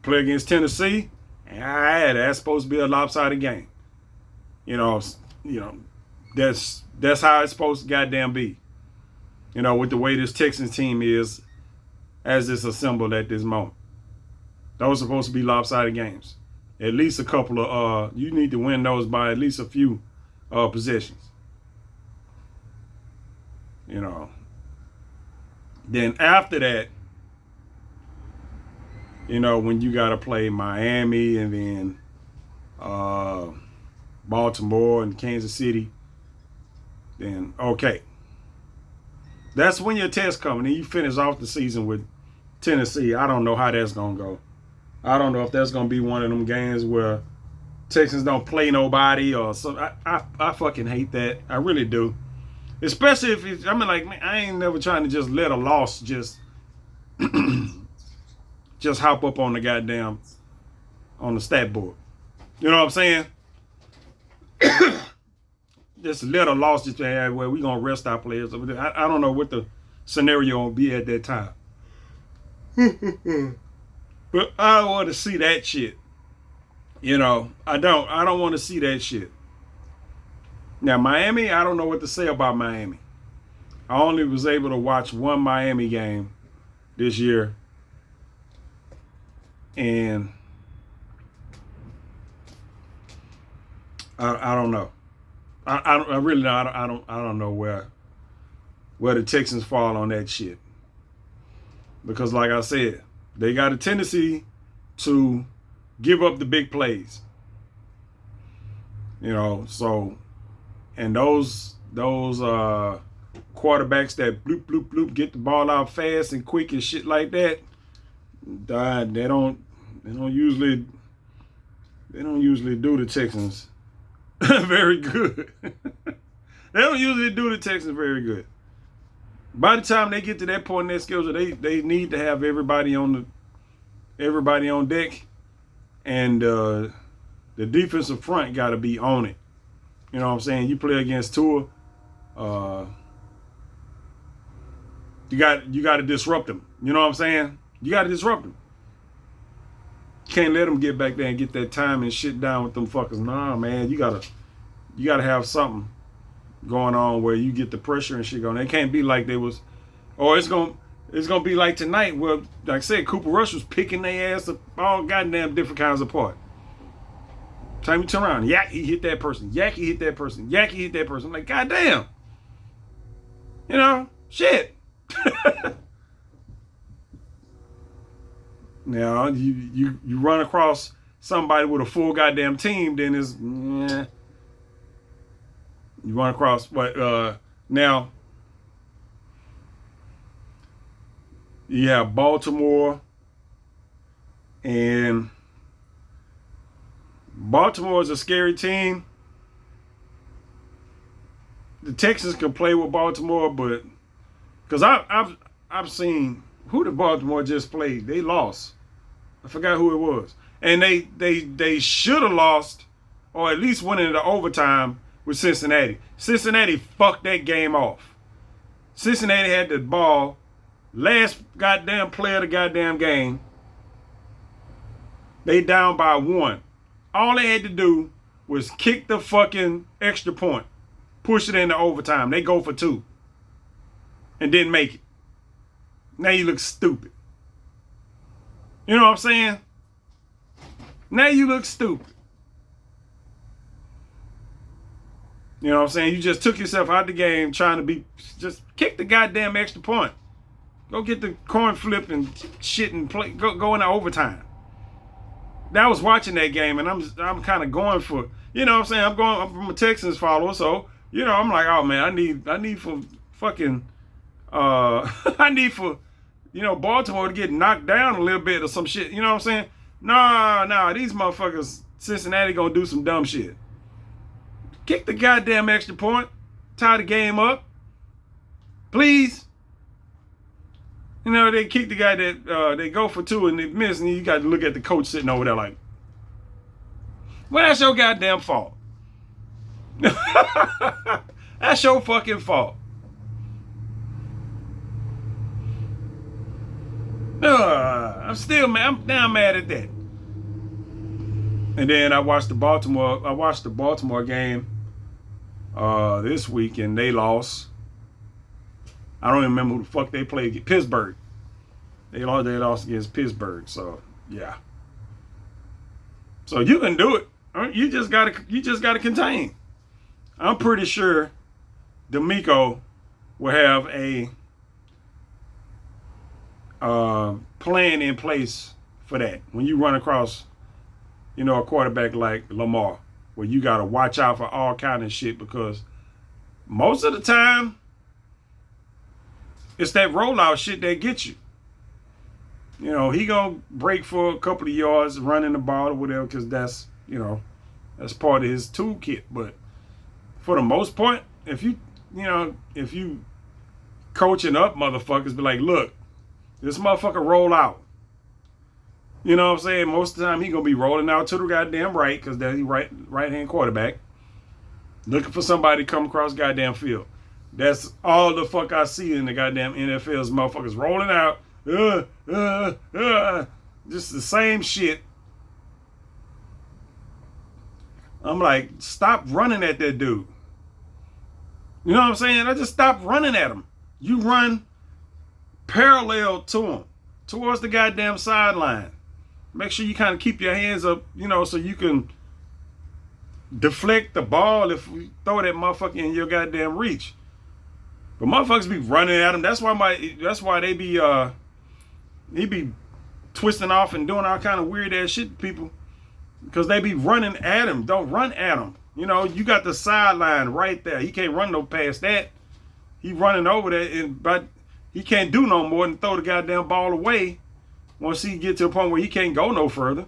Speaker 1: Play against Tennessee. That's supposed to be a lopsided game. That's how it's supposed to goddamn be. With the way this Texans team is as it's assembled at this moment. Those are supposed to be lopsided games. At least a couple of you need to win those by at least a few possessions. You know. Then after that, you know, when you got to play Miami and then Baltimore and Kansas City, then okay. That's when your test coming. And you finish off the season with Tennessee. I don't know how that's going to go. I don't know if that's going to be one of them games where Texans don't play nobody or something. I fucking hate that. I really do. Especially if it's, I mean, like, man, I ain't never trying to just let a loss just just hop up on the goddamn, on the stat board. You know what I'm saying? Just let a loss just where we going to rest our players. I don't know what the scenario will be at that time. But I don't want to see that shit. You know, I don't want to see that shit. Now, Miami, I don't know what to say about Miami. I only was able to watch one Miami game this year. And I don't know. I really I don't know where the Texans fall on that shit. Because like I said, they got a tendency to give up the big plays. You know, so and those quarterbacks that bloop bloop bloop get the ball out fast and quick and shit like that, they don't usually do the Texans very good. They don't usually do the Texans very good. By the time they get to that point in their schedule, they need to have everybody on deck, and the defensive front got to be on it. You know what I'm saying? You play against Tua, you got to disrupt them. You know what I'm saying? You got to disrupt them. Can't let them get back there and get that time and shit down with them fuckers. Nah, man, you gotta have something going on where you get the pressure and shit going. It can't be like they was, or it's gonna be like tonight where, like I said, Cooper Rush was picking their ass up all goddamn different kinds apart. Time you turn around, yak, he hit that person. Yak, he hit that person. Yak, he hit that person. I'm like, goddamn. You know, shit. Now, you run across somebody with a full goddamn team, then it's, you run across, but now you have Baltimore, and Baltimore is a scary team. The Texans can play with Baltimore, but because I've seen who the Baltimore just played. They lost. I forgot who it was. And they should have lost, or at least went into overtime with Cincinnati. Cincinnati fucked that game off. Cincinnati had the ball last goddamn play of the goddamn game. They down by 1. All they had to do was kick the fucking extra point, push it into overtime. They go for 2 and didn't make it. Now you look stupid. You know what I'm saying? Now you look stupid. You know what I'm saying? You just took yourself out the game trying to just kick the goddamn extra point. Go get the coin flip and shit and play. Go into overtime. Now I was watching that game and I'm kind of going for, you know what I'm saying? I'm from a Texans follower, so you know I'm like, oh man, I need for fucking I need for, you know, Baltimore to get knocked down a little bit or some shit. You know what I'm saying? Nah, these motherfuckers, Cincinnati gonna do some dumb shit. Kick the goddamn extra point. Tie the game up. Please. You know, they kick the guy that, they go for 2 and they miss, and you got to look at the coach sitting over there like, well, that's your goddamn fault. That's your fucking fault. I'm still mad. I'm now mad at that. And then I watched the Baltimore game this week, and they lost. I don't even remember who the fuck they played. Pittsburgh. They lost against Pittsburgh. So yeah. So you can do it. You just gotta contain. I'm pretty sure D'Amico will have a plan in place for that. When you run across, a quarterback like Lamar, where you gotta watch out for all kind of shit, because most of the time it's that rollout shit that gets you. He gonna break for a couple of yards running the ball or whatever, because that's part of his toolkit. But for the most part, if you coaching up motherfuckers, be like, look, this motherfucker roll out. You know what I'm saying? Most of the time he gonna be rolling out to the goddamn right, because that's right hand quarterback, looking for somebody to come across goddamn field. That's all the fuck I see in the goddamn NFL's motherfuckers rolling out. Just the same shit. I'm like, stop running at that dude. You know what I'm saying? I just stop running at him. You run parallel to him, towards the goddamn sideline. Make sure you kind of keep your hands up, so you can deflect the ball if we throw that motherfucker in your goddamn reach. But motherfuckers be running at him. That's why they be he be twisting off and doing all kind of weird ass shit to people, because they be running at him. Don't run at him. You got the sideline right there. He can't run no past that. He running over there, but he can't do no more than throw the goddamn ball away once he get to a point where he can't go no further.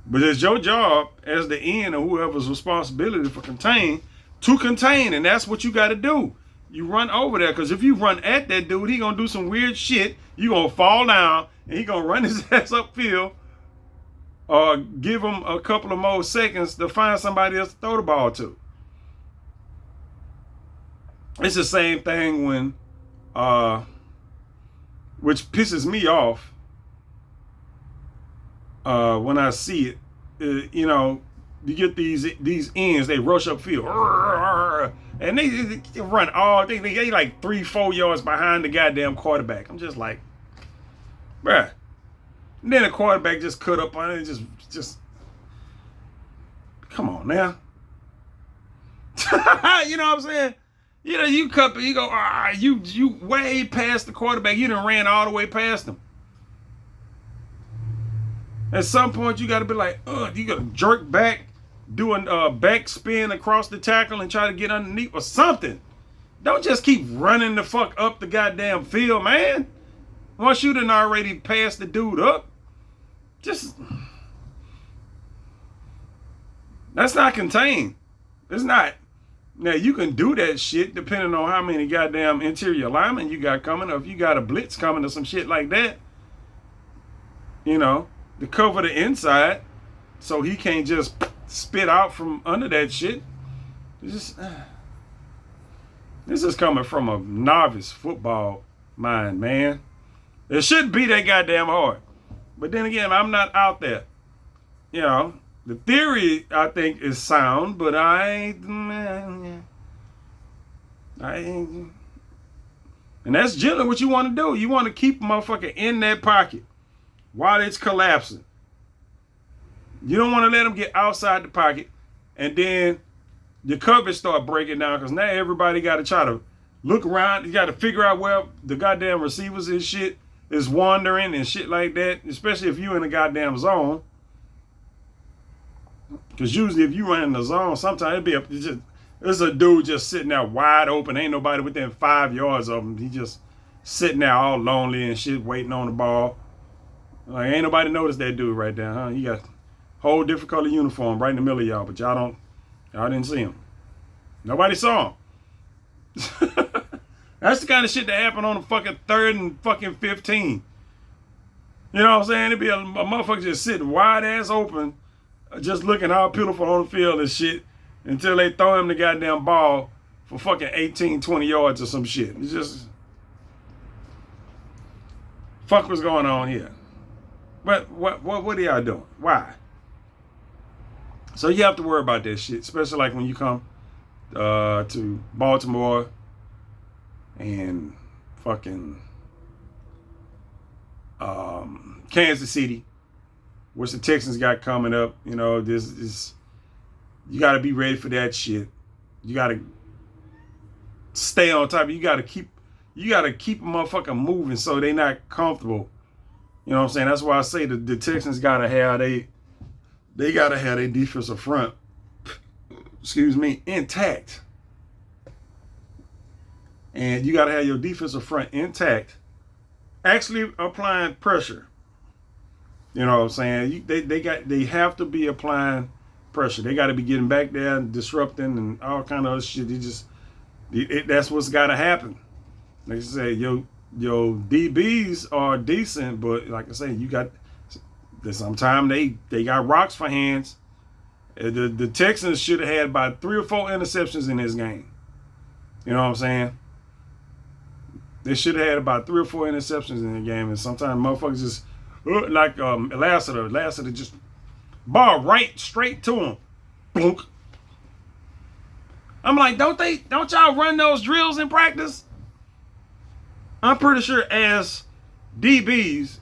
Speaker 1: But it's your job as the end, or whoever's responsibility for to contain, and that's what you got to do. You run over there, because if you run at that dude, he gonna do some weird shit. You gonna fall down, and he gonna run his ass upfield, or give him a couple of more seconds to find somebody else to throw the ball to. It's the same thing when, which pisses me off when I see it. You get these ends, they rush upfield, and they run they like 3-4 yards behind the goddamn quarterback. I'm just like, bruh. And then the quarterback just cut up on it, just come on now. You know what I'm saying? You go, you way past the quarterback. You done ran all the way past him. At some point, you got to be like, you got to jerk back, do a back spin across the tackle and try to get underneath or something. Don't just keep running the fuck up the goddamn field, man. Once you done already passed the dude up, that's not contained. It's not. Now, you can do that shit depending on how many goddamn interior linemen you got coming, or if you got a blitz coming or some shit like that. To cover the inside so he can't just spit out from under that shit. This is coming from a novice football mind, man. It shouldn't be that goddamn hard. But then again, I'm not out there. The theory, I think, is sound, but and that's generally what you want to do. You want to keep a motherfucker in that pocket while it's collapsing. You don't want to let them get outside the pocket, and then your coverage start breaking down, because now everybody got to try to look around. You got to figure out where the goddamn receivers and shit is wandering and shit like that, especially if you in a goddamn zone. Because usually if you run in the zone, sometimes there's a dude just sitting there wide open. Ain't nobody within 5 yards of him. He just sitting there all lonely and shit, waiting on the ball. Like, ain't nobody noticed that dude right there, huh? He got a whole different color uniform right in the middle of y'all, but y'all didn't see him. Nobody saw him. That's the kind of shit that happened on the fucking 3rd and fucking 15. You know what I'm saying? It'd be a motherfucker just sitting wide ass open, just looking all beautiful on the field and shit, until they throw him the goddamn ball for fucking 18, 20 yards or some shit. It's just, fuck what's going on here. But what are y'all doing? Why? So you have to worry about that shit, especially like when you come to Baltimore and fucking Kansas City. which the Texans got coming up. You know, this is, you got to be ready for that shit. You got to stay on top. You got to keep a motherfucker moving so they not comfortable. You know what I'm saying? That's why I say the Texans got to have they got to have their defensive front, excuse me, intact. And you got to have your defensive front intact, actually applying pressure. You know what I'm saying? They have to be applying pressure. They got to be getting back there and disrupting and all kind of other shit. That's what's got to happen. Like I say, your DBs are decent, but like I say, you got sometimes they got rocks for hands. The Texans should have had about 3 or 4 interceptions in this game. You know what I'm saying? They should have had about 3 or 4 interceptions in the game, and sometimes motherfuckers just like Lassiter just ball right straight to him. Boom. I'm like, don't y'all run those drills in practice? I'm pretty sure as DBs,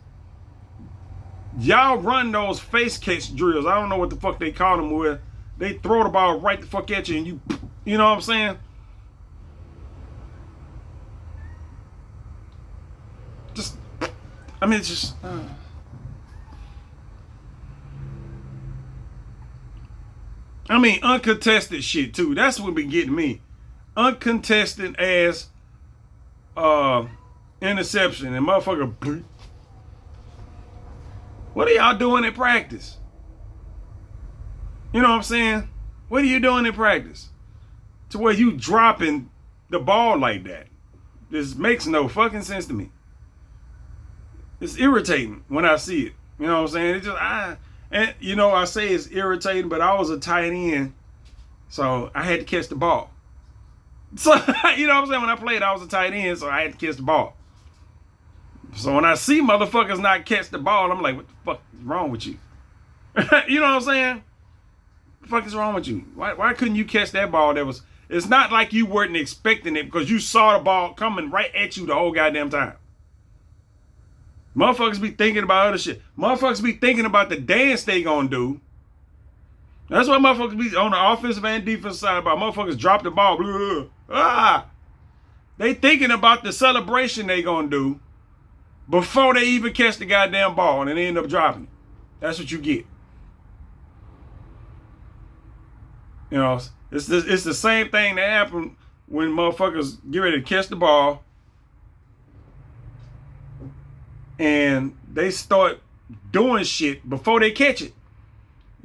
Speaker 1: y'all run those face catch drills. I don't know what the fuck they call them, where they throw the ball right the fuck at you and you know what I'm saying? It's just. Uncontested shit too. That's what been getting me. Uncontested as interception and motherfucker. What are y'all doing in practice? You know what I'm saying? What are you doing in practice? To where you dropping the ball like that. This makes no fucking sense to me. It's irritating when I see it. You know what I'm saying? It just and you know, I say it's irritating, but I was a tight end, so I had to catch the ball. So you know what I'm saying? When I played, I was a tight end, so I had to catch the ball. So when I see motherfuckers not catch the ball, I'm like, what the fuck is wrong with you? You know what I'm saying? What the fuck is wrong with you? Why couldn't you catch that ball? It's not like you weren't expecting it because you saw the ball coming right at you the whole goddamn time. Motherfuckers be thinking about other shit. Motherfuckers be thinking about the dance they gonna do. That's what motherfuckers be on the offensive and defensive side about. Motherfuckers drop the ball. Blah, blah. They thinking about the celebration they gonna do before they even catch the goddamn ball and they end up dropping it. That's what you get. You know, it's the same thing that happened when motherfuckers get ready to catch the ball and they start doing shit before they catch it.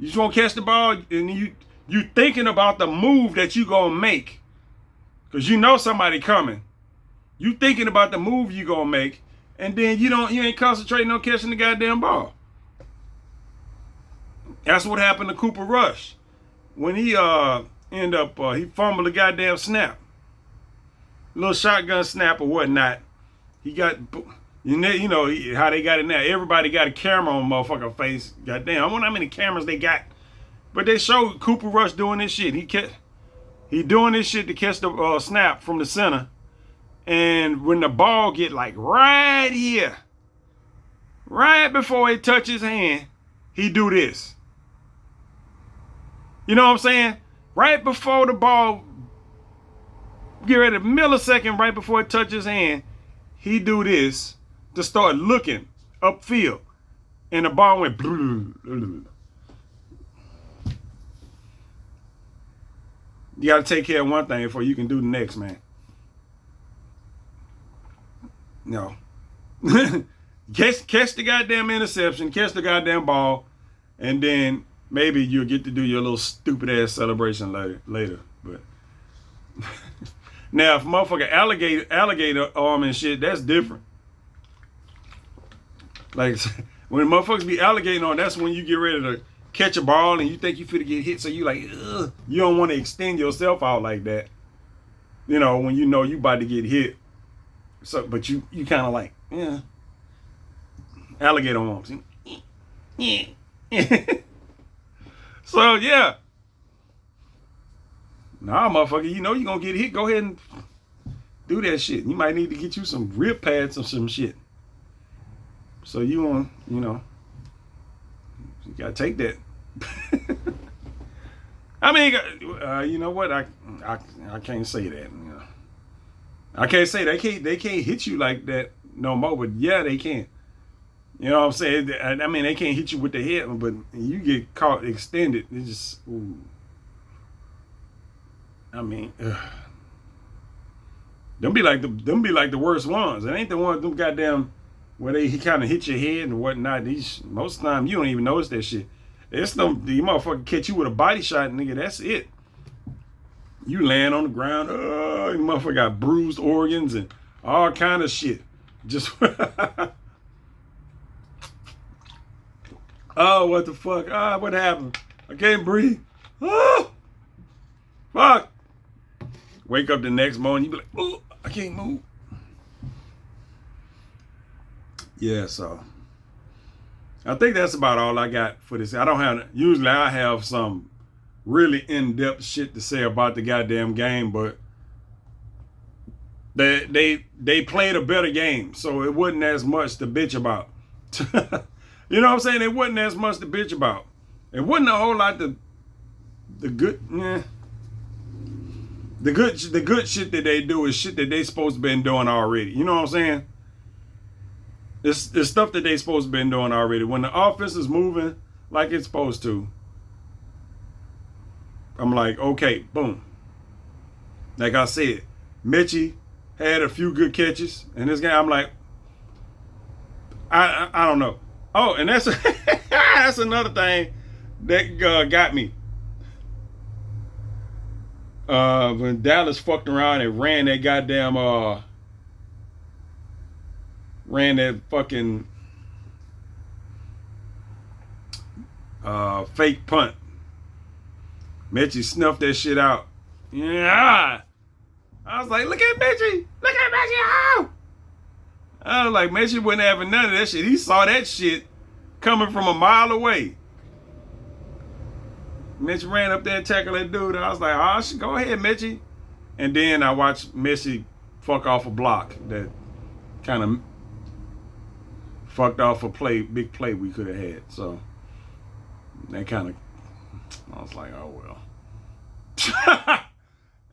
Speaker 1: You just want to catch the ball and you thinking about the move that you gonna make. Because you know somebody coming. You thinking about the move you gonna make, and then you ain't concentrating on catching the goddamn ball. That's what happened to Cooper Rush. When he he fumbled the goddamn snap. Little shotgun snap or whatnot. He got, you know how they got it now. Everybody got a camera on motherfucking face. Goddamn, I wonder how many cameras they got. But they showed Cooper Rush doing this shit. He doing this shit to catch the snap from the center. And when the ball get like right here, right before it touches his hand, he do this. You know what I'm saying? Right before the ball, get ready, a millisecond right before it touches his hand, he do this to start looking upfield. And the ball went blue. You got to take care of one thing before you can do the next, man. No. catch the goddamn interception, catch the goddamn ball, and then maybe you'll get to do your little stupid ass celebration later. But now, if motherfucker alligator arm and shit, that's different. Like when motherfuckers be alligating on, that's when you get ready to catch a ball and you think you finna get hit, so you like, ugh. You don't want to extend yourself out like that. You know, when you know you about to get hit. So, but you kind of like, yeah, alligator arms. Yeah. So yeah. Nah, motherfucker, you know you gonna get hit. Go ahead and do that shit. You might need to get you some rib pads or some shit. So you want, You gotta take that. I mean, you know what? I can't say that. You know. I can't say they can't hit you like that no more. But yeah, they can. You know what I'm saying? I mean, they can't hit you with the head, but you get caught extended. It's just, ooh. I mean, them be like the worst ones. It ain't the ones them goddamn where he kind of hit your head and whatnot. These most of the time you don't even notice that shit. It's them the motherfucker catch you with a body shot, nigga. That's it. You land on the ground. You motherfucker got bruised organs and all kind of shit. Just oh, what the fuck? What happened? I can't breathe. Oh, fuck. Wake up the next morning, you be like, oh, I can't move. Yeah, so I think that's about all I got for this. Usually I have some really in-depth shit to say about the goddamn game, but they played a better game, so it wasn't as much to bitch about. You know what I'm saying? It wasn't as much to bitch about. It wasn't a whole lot the good, the good shit that they do is shit that they supposed to been doing already. You know what I'm saying? It's stuff that they supposed to been doing already. When the offense is moving like it's supposed to, I'm like, okay, boom. Like I said, Mitchie had a few good catches in this game. I'm like, I don't know. Oh, and that's that's another thing that got me. When Dallas fucked around and ran that goddamn ran that fucking fake punt. Mitchie snuffed that shit out. Yeah. I was like, look at Mitchie. Look at Mitchie. Oh! I was like, Mitchie wasn't having none of that shit. He saw that shit coming from a mile away. Mitchie ran up there and tackled that dude. I was like, oh, go ahead, Mitchie. And then I watched Mitchie fuck off a block that kind of fucked off a big play we could have had. So that kind of, I was like, oh well.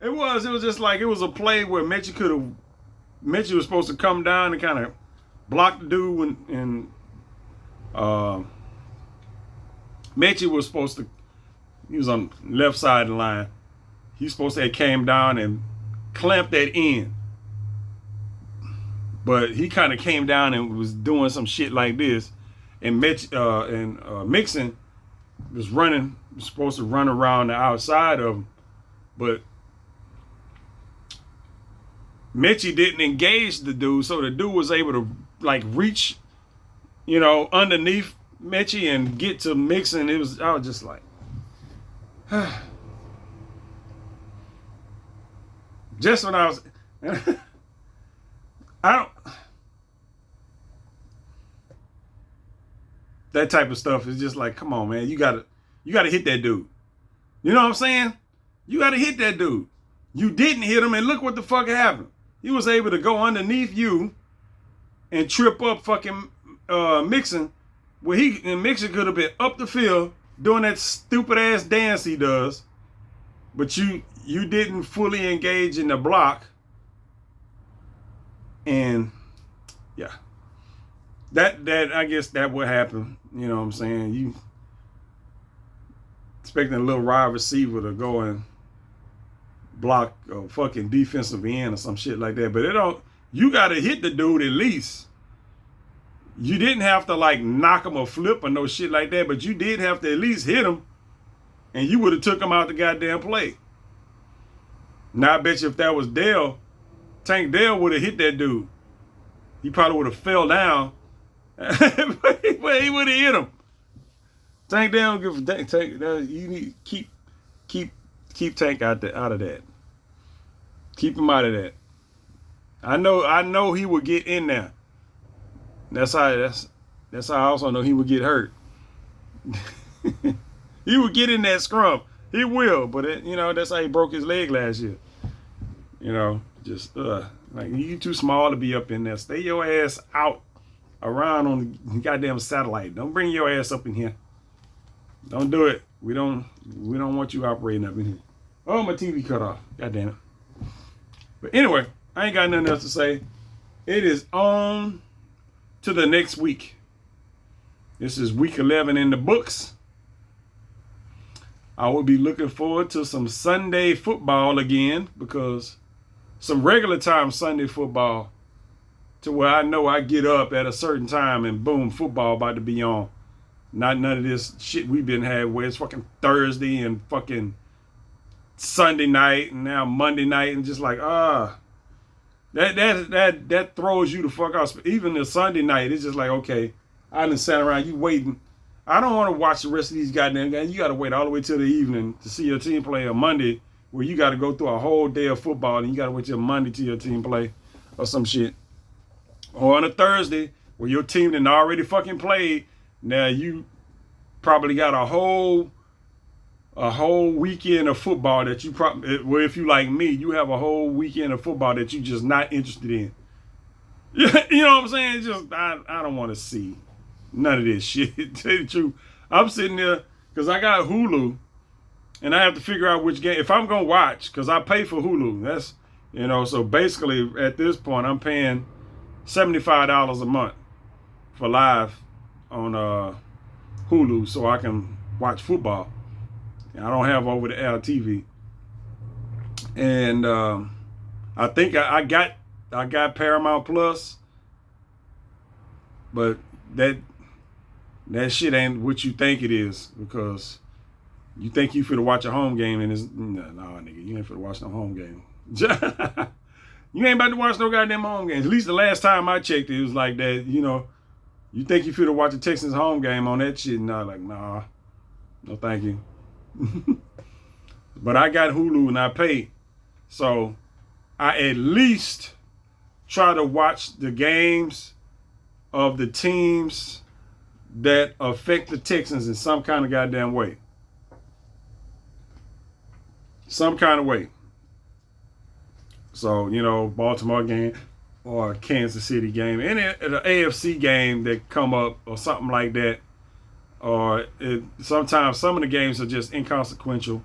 Speaker 1: It was just like, it was a play where Mitchie was supposed to come down and kind of block the dude and Mitchie was supposed to, he was on the left side of the line. He was supposed to have came down and clamped that in. But he kind of came down and was doing some shit like this. And Mixon was supposed to run around the outside of him. But Mitchie didn't engage the dude, so the dude was able to like reach, underneath Mitchie and get to Mixon. I was just like, just when I was, that type of stuff is just like, come on, man, you gotta hit that dude. You know what I'm saying? You gotta hit that dude. You didn't hit him, and look what the fuck happened. He was able to go underneath you and trip up fucking Mixon, where Mixon could have been up the field doing that stupid ass dance he does, but you didn't fully engage in the block. And yeah, that I guess that would happen. You know what I'm saying? You expecting a little wide receiver to go and block a fucking defensive end or some shit like that, but you gotta hit the dude at least. You didn't have to like knock him or flip or no shit like that, but you did have to at least hit him, and you would have took him out the goddamn play. Now I bet you if that was Tank Dell would have hit that dude. He probably would have fell down, but he would have hit him. Tank Dell, you need keep Tank out of that. Keep him out of that. I know he would get in there. That's how I also know he would get hurt. He would get in that scrum. He will, but that's how he broke his leg last year. Just like, you too small to be up in there. Stay your ass out around on the goddamn satellite. Don't bring your ass up in here. Don't do it. We don't want you operating up in here. Oh, my TV cut off. God damn it. But anyway, I ain't got nothing else to say. It is on to the next week. This is week 11 in the books. I will be looking forward to some Sunday football again, because some regular time Sunday football to where I know I get up at a certain time and boom, football about to be on. Not none of this shit we've been had where it's fucking Thursday and fucking Sunday night and now Monday night and just like that throws you the fuck off. Even the Sunday night, it's just like, okay, I done sat around, you waiting. I don't want to watch the rest of these goddamn games. You got to wait all the way till the evening to see your team play on Monday, where you got to go through a whole day of football and you got to wait till Monday till your team play or some shit. Or on a Thursday where your team done already fucking played. Now you probably got a whole weekend of football that you probably, well, if you like me, you have a whole weekend of football that you just not interested in. You know what I'm saying? It's just I don't want to see none of this shit. To tell you the truth, I'm sitting there because I got Hulu, and I have to figure out which game if I'm gonna watch, because I pay for Hulu. That's so basically at this point I'm paying $75 a month for live on Hulu so I can watch football. I don't have over the air TV, and I think I got Paramount Plus, but that shit ain't what you think it is, because you think you finna watch a home game and it's nah nigga, you ain't finna watch no home game. You ain't about to watch no goddamn home games. At least the last time I checked, it was like that. You think you finna watch the Texans home game on that shit? And I like, nah, no thank you. But I got Hulu and I pay, so I at least try to watch the games of the teams that affect the Texans in some kind of goddamn way. Some kind of way. So, Baltimore game or Kansas City game, any an AFC game that come up or something like that. Or sometimes some of the games are just inconsequential.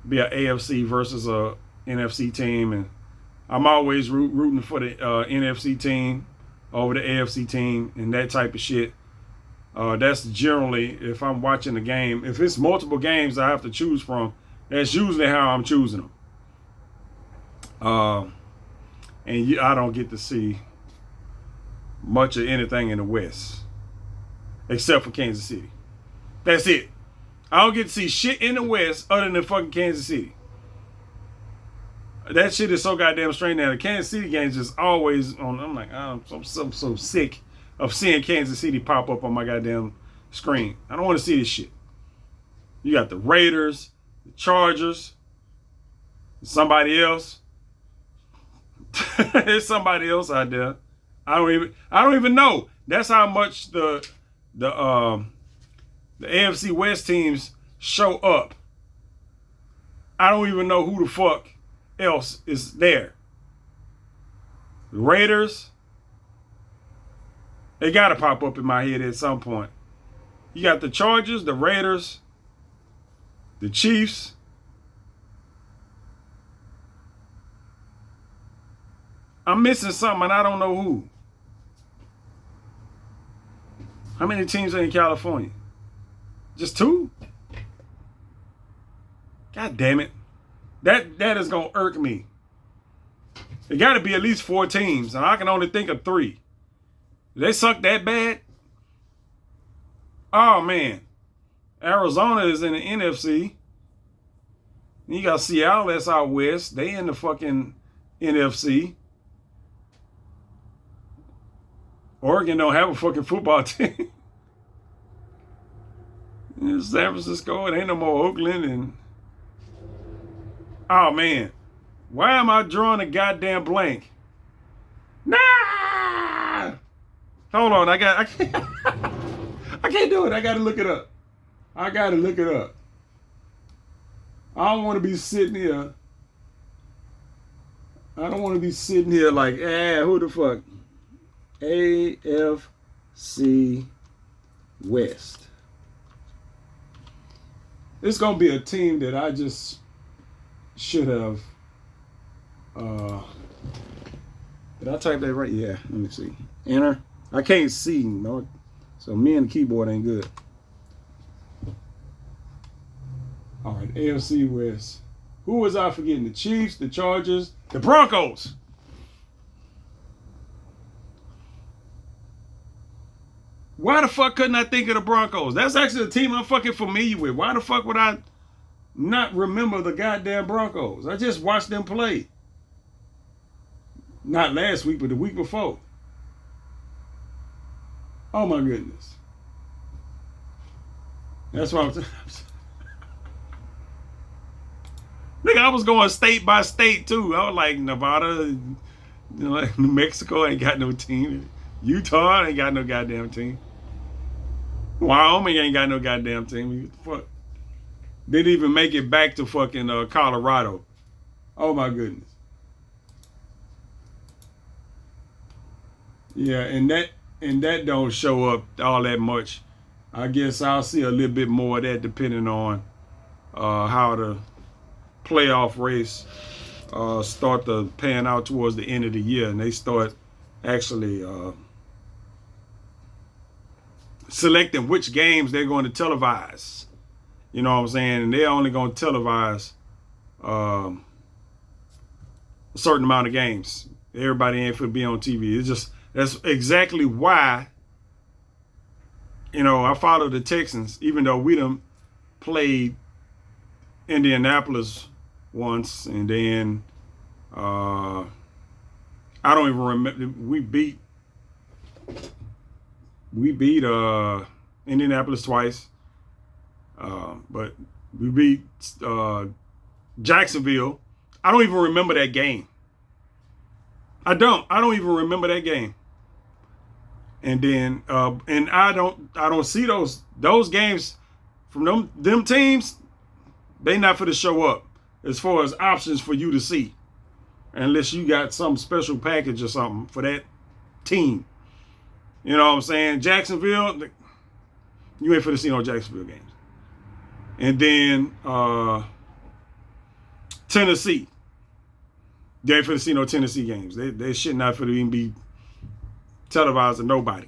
Speaker 1: Be an AFC versus a NFC team, and I'm always rooting for the NFC team over the AFC team and that type of shit. That's generally, if I'm watching a game, if it's multiple games I have to choose from, that's usually how I'm choosing them. And I don't get to see much of anything in the West, except for Kansas City. That's it. I don't get to see shit in the West other than fucking Kansas City. That shit is so goddamn strange now. The Kansas City games just always on. I'm like, I'm so sick of seeing Kansas City pop up on my goddamn screen. I don't want to see this shit. You got the Raiders, the Chargers, somebody else. There's somebody else out there. I don't even know. That's how much the AFC West teams show up. I don't even know who the fuck else is there. The Raiders, they gotta pop up in my head at some point. You got the Chargers, the Raiders, the Chiefs. I'm missing something and I don't know who. How many teams are in California? Just 2? God damn it. That is gonna irk me. It gotta be at least 4 teams, and I can only think of 3. They suck that bad? Oh man. Arizona is in the NFC. You got Seattle, that's out west. They in the fucking NFC. Oregon don't have a fucking football team. San Francisco, it ain't no more Oakland. And oh man, why am I drawing a goddamn blank? Nah! Hold on, I can't I can't do it. I gotta look it up. I don't want to be sitting here. I don't want to be sitting here like, who the fuck? AFC West. it's gonna be a team that I just should have. Uh, did I type that right? Yeah. Let me see. Enter. I can't see. No. So me and the keyboard ain't good. All right. AFC West. Who was I forgetting? The Chiefs, the Chargers, the Broncos. Why the fuck couldn't I think of the Broncos? That's actually a team I'm fucking familiar with. Why the fuck would I not remember the goddamn Broncos? I just watched them play. Not last week, but the week before. Oh my goodness. That's why I'm Nigga, I was going state by state too. I was like Nevada, like New Mexico ain't got no team. Utah ain't got no goddamn team. Wyoming ain't got no goddamn team. What the fuck? Didn't even make it back to fucking Colorado. Oh my goodness. Yeah, and that don't show up all that much. I guess I'll see a little bit more of that depending on how the playoff race start to pan out towards the end of the year, and they start actually selecting which games they're going to televise. You know what I'm saying? And they're only going to televise a certain amount of games. Everybody ain't for be on TV. It's just that's exactly why. You know, I follow the Texans, even though we done played Indianapolis once, and then I don't even remember. We beat Indianapolis twice, but we beat Jacksonville. I don't even remember that game. I don't even remember that game. And then and I don't see those games from them teams. They not for to show up as far as options for you to see, unless you got some special package or something for that team. You know what I'm saying? Jacksonville, you ain't for to see no Jacksonville games. And then Tennessee, they ain't for to see no Tennessee games. They shit not for to even be televised to nobody.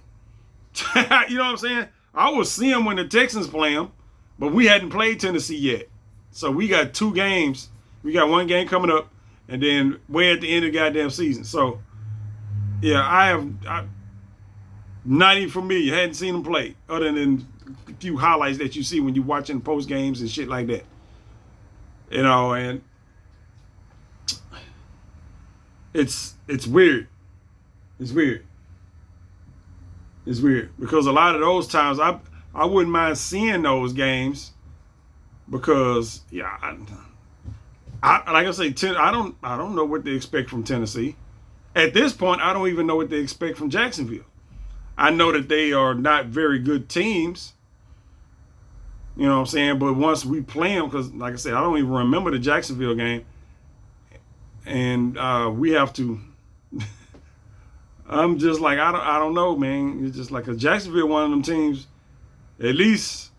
Speaker 1: You know what I'm saying? I will see them when the Texans play them, but we hadn't played Tennessee yet. So we got 2 games. We got 1 game coming up, and then way at the end of the goddamn season. So, yeah, I'm not even familiar. Hadn't seen them play, other than a few highlights that you see when you're watching post games and shit like that. You know, and it's weird. It's weird. It's weird because a lot of those times I wouldn't mind seeing those games because I like I say, I don't know what they expect from Tennessee. At this point, I don't even know what they expect from Jacksonville. I know that they are not very good teams. You know what I'm saying? But once we play them, because like I said, I don't even remember the Jacksonville game, and we have to. I'm just like I don't know, man. It's just like a Jacksonville, one of them teams, at least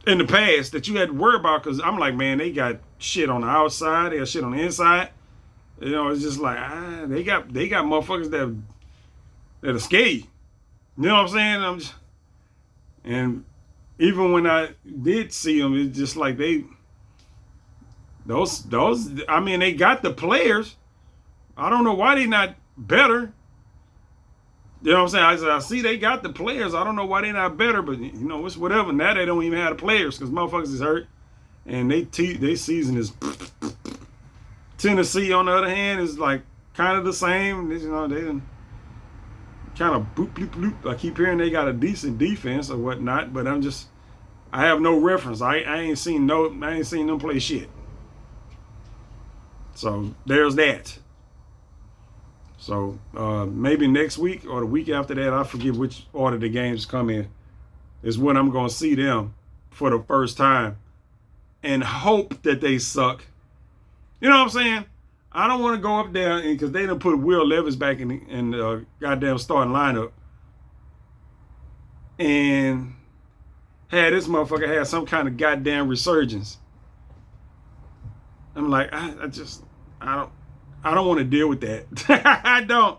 Speaker 1: in the past, that you had to worry about. Because I'm like, man, they got shit on the outside, they got shit on the inside. You know, it's just like they got motherfuckers that'll scare you. You know what I'm saying? And even when I did see them, it's just like those. I mean, they got the players. I don't know why they not better. You know what I'm saying? I see they got the players. I don't know why they not better, but you know, it's whatever. Now they don't even have the players because motherfuckers is hurt, and they season is. Tennessee, on the other hand, is like kind of the same. You know, they done kind of boop, bloop, bloop. I keep hearing they got a decent defense or whatnot, but I have no reference. I ain't seen them play shit. So there's that. So maybe next week or the week after that, I forget which order the games come in, is when I'm going to see them for the first time and hope that they suck. You know what I'm saying? I don't want to go up there because they done put Will Levis back in the goddamn starting lineup. And had this motherfucker had some kind of goddamn resurgence. I'm like, I don't want to deal with that. I don't.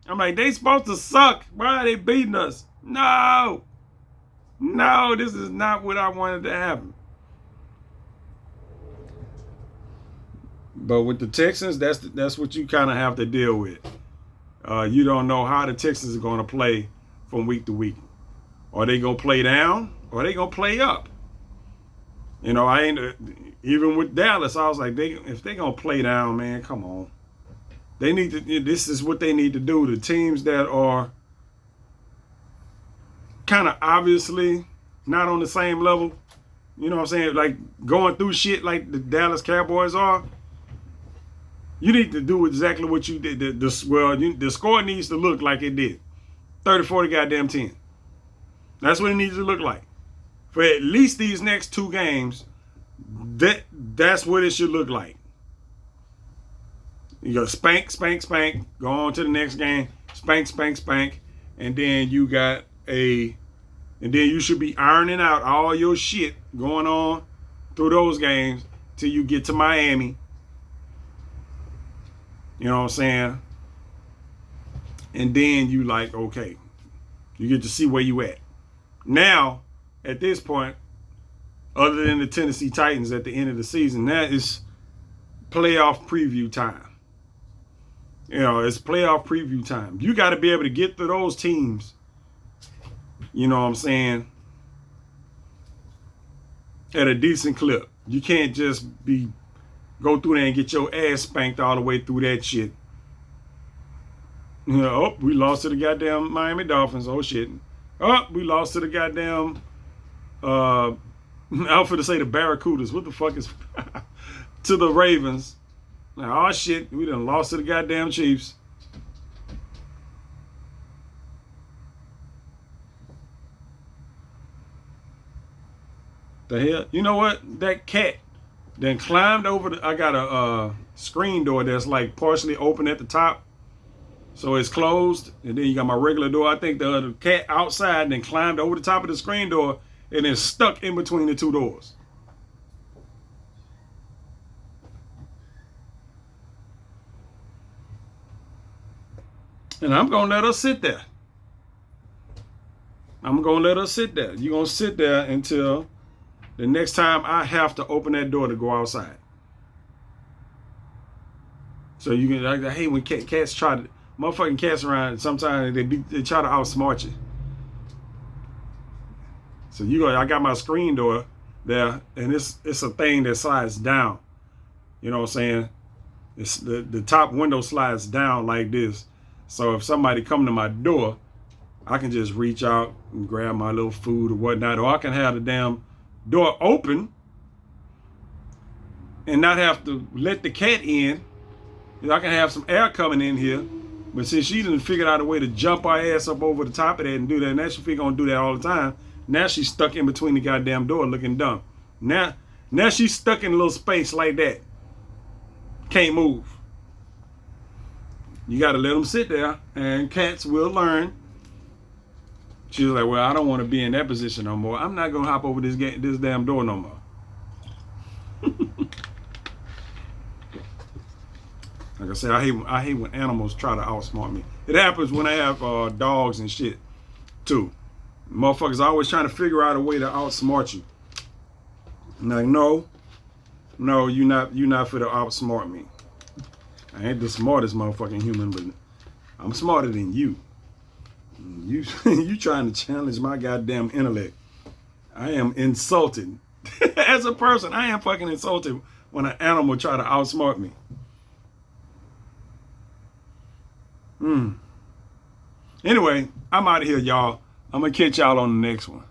Speaker 1: I'm like, they supposed to suck. Why are they beating us? No, this is not what I wanted to happen. But with the Texans, that's what you kind of have to deal with. You don't know how the Texans are going to play from week to week. Are they going to play down or are they going to play up? You know, I ain't even with Dallas. I was like, if they going to play down, man, come on. They need to. This is what they need to do. The teams that are kind of obviously not on the same level, you know what I'm saying? Like going through shit like the Dallas Cowboys are. You need to do exactly what you did. The score needs to look like it did. 30-40 goddamn 10. That's what it needs to look like. For at least these next two games, that's what it should look like. You go spank, spank, spank, go on to the next game, spank, spank, spank, and then you should be ironing out all your shit going on through those games till you get to Miami. You know what I'm saying? And then you like, okay, you get to see where you at. Now, at this point, other than the Tennessee Titans at the end of the season, that is playoff preview time. You know, it's playoff preview time. You got to be able to get through those teams, you know what I'm saying, at a decent clip. You can't just go through there and get your ass spanked all the way through that shit. You know, oh, we lost to the goddamn Miami Dolphins. Oh, shit. Oh, we lost to the goddamn, I was going to say the Barracudas. What the fuck is, to the Ravens. Now, oh, shit, we done lost to the goddamn Chiefs. The hell? You know what? That cat then climbed over I got a screen door that's like partially open at the top. So it's closed. And then you got my regular door. I think the other cat outside then climbed over the top of the screen door and then stuck in between the two doors. And I'm going to let her sit there. I'm going to let her sit there. You're going to sit there until the next time I have to open that door to go outside. So you can, I hate when cats try to, motherfucking cats around, sometimes they try to outsmart you. So I got my screen door there, and it's a thing that slides down. You know what I'm saying? It's the top window slides down like this. So if somebody come to my door, I can just reach out and grab my little food or whatnot, or I can have the damn door open and not have to let the cat in. I can have some air coming in here. But since she done figured out a way to jump her ass up over the top of that and do that, and now she figure gonna do that all the time, now she's stuck in between the goddamn door looking dumb. Now she's stuck in a little space like that. Can't move. You got to let them sit there, and cats will learn. She was like, well, I don't want to be in that position no more. I'm not going to hop over this damn door no more. Like I said, I hate when animals try to outsmart me. It happens when I have dogs and shit, too. Motherfuckers always trying to figure out a way to outsmart you. I'm like, no, you're not for to outsmart me. I ain't the smartest motherfucking human, but I'm smarter than you. You trying to challenge my goddamn intellect. I am insulted. As a person, I am fucking insulted when an animal try to outsmart me. Anyway, I'm out of here, y'all. I'm going to catch y'all on the next one.